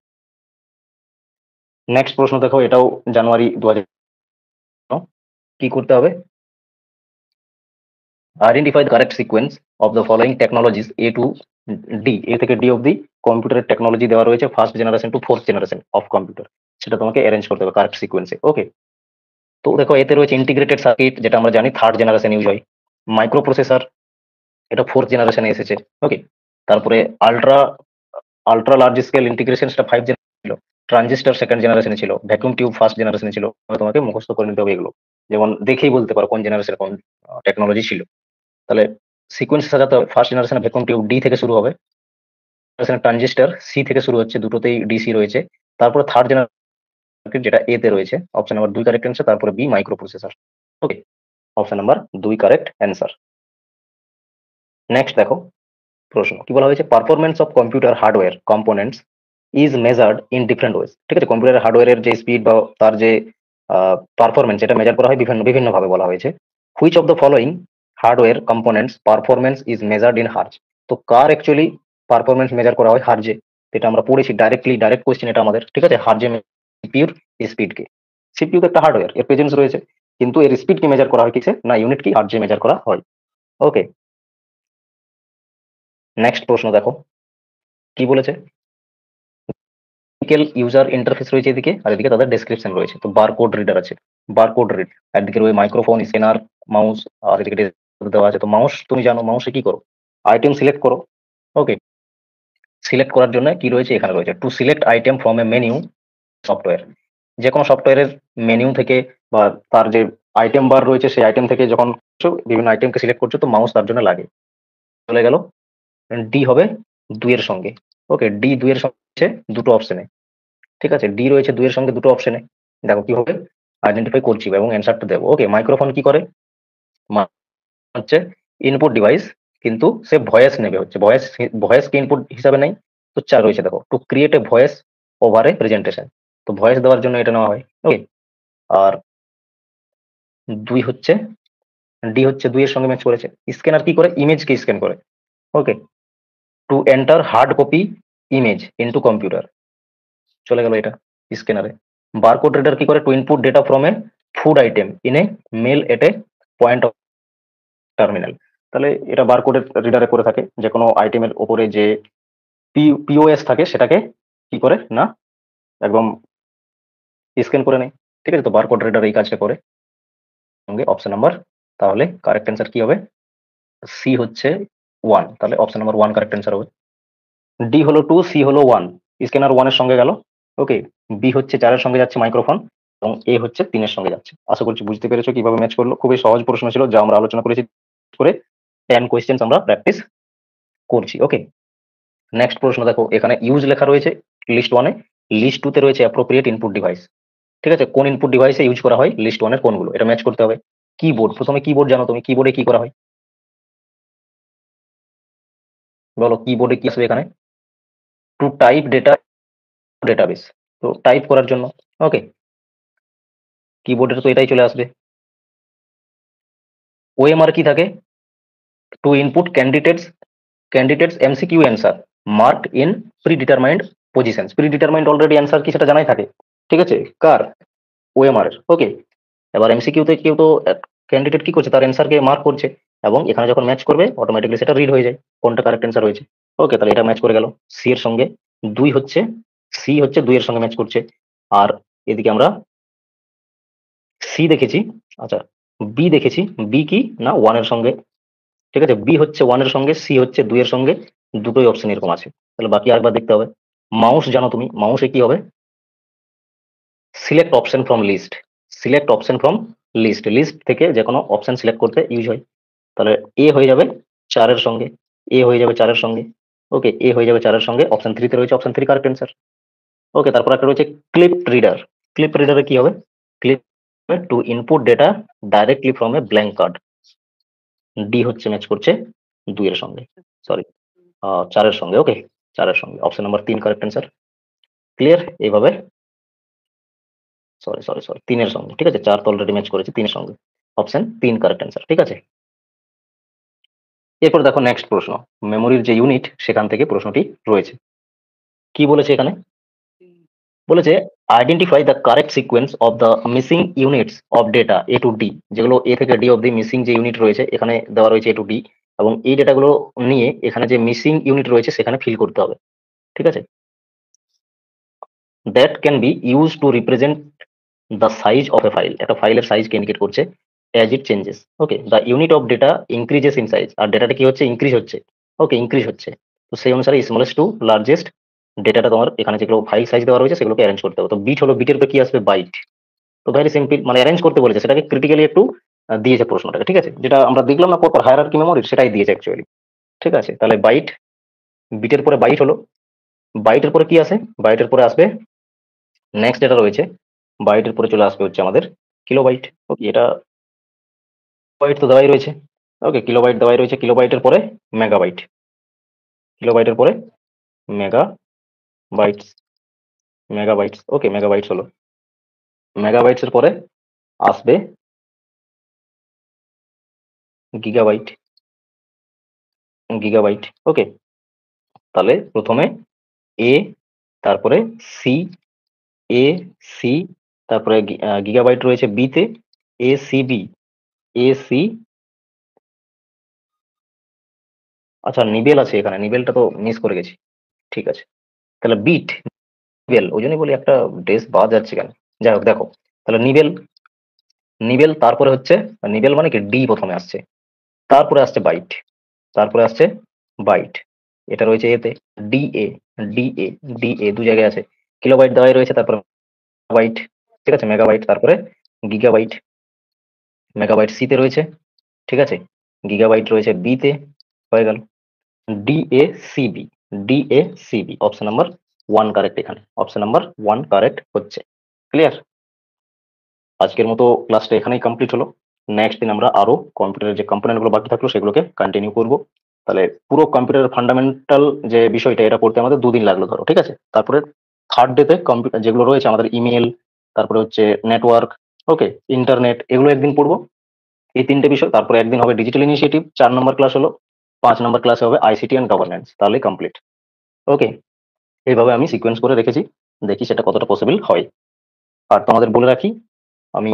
নেক্সট প্রশ্ন দেখো, এটাও জানুয়ারি 2000। কি করতে হবে? Identify the correct sequence of the following technologies A to D. A থেকে ডি অব্দি কম্পিউটারের টেকনোলজি দেওয়া রয়েছে, first generation to fourth generation of computer, সেটা তোমাকে অ্যারেঞ্জ করতে হবে কারেক্ট সিকোয়েন্সে। ওকে। তো দেখো এতে রয়েছে ইন্টিগ্রেটেড সার্কিট, যেটা আমরা জানি থার্ড জেনারেশন ইউজ হয়। মাইক্রো প্রসেসর, এটা ফোর্থ জেনারেশনে এসেছে। ওকে। তারপরে ultra ultra large scale integration, সেটা 5 জেনারেশন ছিল। ট্রানজিস্টর সেকেন্ড জেনারেশনে ছিল। ভ্যাকুয়াম টিউব ফার্স্ট জেনারেশনে ছিল। তোমাকে মুখস্থ করে নিতে হবে এগুলো, যেমন দেখেই বলতে পারো কোন জেনারেশনে কোন টেকনোলজি ছিল। তাহলে সিকোয়েন্স সাজাতে হবে, ফার্স্ট জেনারেশনে ভ্যাকুয়াম টিউব ডি থেকে শুরু হবে, জেনারেশনে ট্রানজিস্টর সি থেকে শুরু হচ্ছে, দুটোতেই ডিসি রয়েছে। তারপরে থার্ড জেনারেশন যেটা এ তে রয়েছে, অপশন নাম্বার 2 কারেক্ট অ্যান্সার। তারপরে B microprocessor. Okay. Option number 2 correct answer. Next দেখো প্রশ্ন কি বলা হয়েছে, performance of computer hardware components is measured in different ways. ঠিক আছে? কম্পিউটার হার্ডওয়্যারের যে স্পিড বা তার যে পারফরমেন্স, এটা মেজার করা হয় বিভিন্ন বিভিন্ন ভাবে বলা হয়েছে। Which of the following hardware components performance is measured in hertz. তো কার অ্যাকচুয়ালি পারফরমেন্স মেজার করা হয় হার্জে, এটা আমরা পড়েছি ডাইরেক্ট কোশ্চেন এটা আমাদের। ঠিক আছে? হার্জে সিপিইউর স্পিড কে, সিপিইউ তো একটা হার্ডওয়্যার, এর প্রেজেন্স রয়েছে, কিন্তু এর স্পিড কি মেজার করা হয় কিসে না, ইউনিট কি, হার্জে মেজার করা হয়। ওকে। নেক্সট প্রশ্ন দেখো কি বলেছে, গ্রাফিক্যাল ইউজার ইন্টারফেস রয়েছে এদিকে, আর এদিকে তাদের ডেসক্রিপশন রয়েছে। তো বারকোড রিডার আছে, বারকোড রিড, একদিকে রয়েছে মাইক্রোফোন, স্ক্যানার, মাউস, আর এদিকে দেওয়া আছে। তো মাউস তুমি জানো, মাউসে কি করো, আইটেম সিলেক্ট করো। ওকে। সিলেক্ট করার জন্য কি রয়েছে, এখানে রয়েছে to select item from a menu software. যে কোনো সফটওয়্যারের মেনু থেকে বা তার যে আইটেম বার রয়েছে সেই আইটেম থেকে যখন বিভিন্ন আইটেমকে সিলেক্ট করছো, তো মাউস তার জন্য লাগে। চলে গেল। ডি হবে 2 এর সঙ্গে। ওকে। ডি 2 এর সঙ্গে দুটো অপশনে। ঠিক আছে? ডি রয়েছে 2 এর সঙ্গে দুটো অপশনে। দেখো কিভাবে আইডেন্টিফাই করছি এবং অ্যান্সারটা দেবো। ওকে। মাইক্রোফোন কি করে, হচ্ছে ইনপুট ডিভাইস, কিন্তু সে ভয়েস নেবে, হচ্ছে ভয়েসকে ইনপুট হিসাবে নেই। তো 4 রয়েছে দেখো, to create a voice over a presentation. তো ভয়েস দেওয়ার জন্য এটা নেওয়া হয়। ওকে। আর 2 হচ্ছে, ডি হচ্ছে 2 এর সঙ্গে ম্যাচ করেছে। স্ক্যানার কি করে, ইমেজকে স্ক্যান করে। Okay. To enter hard copy image into computer, চলে গেল এটা স্ক্যানারে। বারকোড রিডার কি করে, to input data from a food item in a mail at a point of terminal. তাহলে এটা বারকোডের রিডারে করে থাকে, যে কোনো আইটেমের উপরে যে পিওএস থাকে সেটাকে কি করে না একদম স্ক্যান করে নেয়। ঠিক আছে? তো বারকোড রিডার এই কাজটা করে। সঙ্গে অপশন নাম্বার, তাহলে কারেক্ট অ্যান্সার কি হবে? সি হচ্ছে 1, তাহলে অপশন নাম্বার 1 কারেক্ট অ্যান্সার হবে। ডি হলো 2, সি হলো 1, স্ক্যানার 1 এর সঙ্গে গেল। ওকে, বি হচ্ছে 4 এর সঙ্গে যাচ্ছে মাইক্রোফোন, এবং এ হচ্ছে 3 এর সঙ্গে যাচ্ছে। আশা করছি বুঝতে পেরেছো কিভাবে ম্যাচ করলো। খুবই সহজ প্রশ্ন ছিল যা আমরা আলোচনা করেছি করে 10 কোয়েশ্চেন্স আমরা প্র্যাকটিস করছি। ওকে, নেক্সট প্রশ্ন দেখো, এখানে ইউজ লেখা রয়েছে লিস্ট 1 এ, লিস্ট 2 তে রয়েছে অ্যাপ্রোপ্রিয়েট ইনপুট ডিভাইস। ঠিক আছে? কোন ইনপুট ডিভাইসে ইউজ করা হয় লিস্ট 1 এর কোনগুলো? এটা ম্যাচ করতে হবে। কিবোর্ড, প্রথমে কিবোর্ড জানো তুমি, কিবোর্ডে কি করা হয়? বলো কিবোর্ডে কি আসবে এখানে? টু টাইপ ডেটা ডেটাবেস, তো টাইপ করার জন্য। ওকে, কিবোর্ডে তো এটাই চলে আসবে। ওএমআর কি থাকে? To input candidates MCQ answer marked in predetermined positions. Predetermined already answer কি সেটা জানাই থাকে। ঠিক আছে? কার? ওএমআর এর। ওকে, এবার এমসিকিউ তে কেউ তো ক্যান্ডিডেট কি করছে, তার অ্যান্সারকে মার্ক করছে, এবং এখানে যখন ম্যাচ করবে অটোমেটিক্যালি সেটা রিড হয়ে যায় কোনটা কারেক্ট অ্যান্সার হয়েছে। ওকে, তাহলে এটা ম্যাচ করে গেল। সি এর সঙ্গে 2 হচ্ছে, সি হচ্ছে 2 এর সঙ্গে ম্যাচ করছে। আর এদিকে আমরা সি দেখেছি, আচ্ছা বি দেখেছি, বি কি না 1 এর সঙ্গে। ঠিক আছে, বি হচ্ছে 1 এর সঙ্গে, সি হচ্ছে 2 এর সঙ্গে, দুটোই অপশন এরকম আছে। তাহলে বাকি আরেকবার দেখতে হবে। মাউস জানো তুমি, মাউসে কি হবে? Select option from list, select option from list, list থেকে যে কোনো অপশন সিলেক্ট করতে ইউজ হয়। তাহলে এ হয়ে যাবে 4 এর সঙ্গে, এ হয়ে যাবে 4 এর সঙ্গে। ওকে, এ হয়ে যাবে 4 এর সঙ্গে, অপশন 3 তে রয়েছে, অপশন 3 কারেক্ট অ্যান্সার। ওকে, তারপর একটা রয়েছে ক্লিপ রিডার। ক্লিপ রিডারে কি হবে? Clip to input data directly from a blank card. D হচ্ছে ম্যাচ করছে 2 এর সঙ্গে, সরি 4 এর সঙ্গে। ওকে, 4 এর সঙ্গে, option number 3 correct answer. Clear? এইভাবে, সরি 3 এর সঙ্গে। ঠিক আছে, 4 তো অলরেডি ম্যাচ করেছে, 3 এর সঙ্গে, অপশন 3 কারেক্ট অ্যান্সার। ঠিক আছে, এরপর দেখো নেক্সট প্রশ্ন, মেমোরির যে ইউনিট সেখান থেকে প্রশ্নটি রয়েছে। কি বলেছে এখানে? বলেছে identify the correct sequence of the missing units of data A to D. যেগুলো এ থেকে ডি অব্দি মিসিং যে ইউনিট রয়েছে এখানে দেওয়া রয়েছে এ টু ডি, এবং এই ডেটাগুলো নিয়ে এখানে যে মিসিং ইউনিট রয়েছে সেখানে ফিল করতে হবে। ঠিক আছে? That can be use to represent the size of a file. একটা ফাইলের সাইজকে ইন্ডিকেট করছে as it changes. Okay, the unit of data increases in size, আর ডেটাটা কি হচ্ছে? ইনক্রিজ হচ্ছে। ওকে, ইনক্রিজ হচ্ছে। তো সেই অনুসারে স্মলেস্ট টু লার্জেস্ট ডেটাটা তোমার এখানে যেগুলো ফাইল সাইজ দেওয়া রয়েছে সেগুলোকে অ্যারেঞ্জ করতে হবে। তো বিট হলো, বিটের উপরে কি আসবে? বাইট। তো ভেরি সিম্পল, মানে অ্যারেঞ্জ করতে বলেছে, সেটাকে ক্রিটিক্যালি একটু দিয়েছে প্রশ্নটাকে। ঠিক আছে, যেটা আমরা দেখলাম না পরপর হায়ারার্কি মেমোরির, সেটাই দিয়েছে অ্যাকচুয়ালি। ঠিক আছে, তাহলে বাইট, বিটের পরে বাইট হলো, বাইটের পরে কি আসে? বাইটের পরে আসবে নেক্সট যেটা রয়েছে, বাইটের পরে চলে আসবে হচ্ছে আমাদের কিলোবাইট। ওকে, এটা বাইট তো দেওয়াই রয়েছে। ওকে, কিলোবাইট দেওয়াই রয়েছে, কিলোবাইটের পরে মেগাবাইট, কিলোবাইটের পরে মেগা বাইটস, মেগাবাইটস। ওকে, মেগাবাইটস হলো, মেগাবাইটস এর পরে আসবে গিগাবাইট, গিগাবাইট। ওকে, তাহলে প্রথমে এ, তারপরে সি, এ সি, তারপরে গিগাবাইট রয়েছে বি তে, A C B, A C, আচ্ছা নিবেল আছে এখানে, নিবেলটা তো মিস করে গেছি। ঠিক আছে, তাহলে বিট, নিবেল, ওই জন্যই বলি একটা ড্রেস বাদ যাচ্ছে কেন। যাই হোক, দেখো তাহলে নিবেল, নিবেল তারপরে হচ্ছে, নিবেল মানে কি ডি প্রথমে আসছে, তারপরে আসছে বাইট, তারপরে আসছে বাইট, এটা রয়েছে এতে, D A, D A, D A দু জায়গায় আছে, কিলোবাইট দেওয়াই রয়েছে, তারপরে বাইট। ঠিক আছে, মেগাবাইট, তারপরে গিগাবাইট, মেগাবাইট সি তে রয়েছে। ঠিক আছে, গিগাবাইট রয়েছে বি তে, হয়ে গেল ডিএসিবি, ডিএসিবি, অপশন নাম্বার 1 কারেক্ট, এখানে অপশন নাম্বার 1 কারেক্ট হচ্ছে। ক্লিয়ার? আজকের মতো ক্লাসটা এখানেই কমপ্লিট হলো। নেক্সট দিন আমরা আরো কম্পিউটারের যে কম্পোনেন্ট গুলো বাকি থাকলো সেগুলোকে কন্টিনিউ করব। তাহলে পুরো কম্পিউটারের ফান্ডামেন্টাল যে বিষয়টা এটা পড়তে আমাদের 2 দিন লাগলো ধরো। ঠিক আছে, তারপরে থার্ড ডেতে কম্পিউটার যেগুলো রয়েছে আমাদের ইমেল, তারপরে হচ্ছে নেটওয়ার্ক, ওকে, ইন্টারনেট, এগুলো একদিন পড়বো। এই 3টে বিষয়, তারপরে একদিন হবে ডিজিটাল ইনিশিয়েটিভ, 4 নম্বর ক্লাস হলো, 5 নম্বর ক্লাসে হবে আইসিটি অ্যান্ড গভর্নেন্স, তাহলে কমপ্লিট। ওকে, এইভাবে আমি সিকোয়েন্স করে রেখেছি, দেখি সেটা কতটা পসিবল হয়। আর তোমাদের বলে রাখি, আমি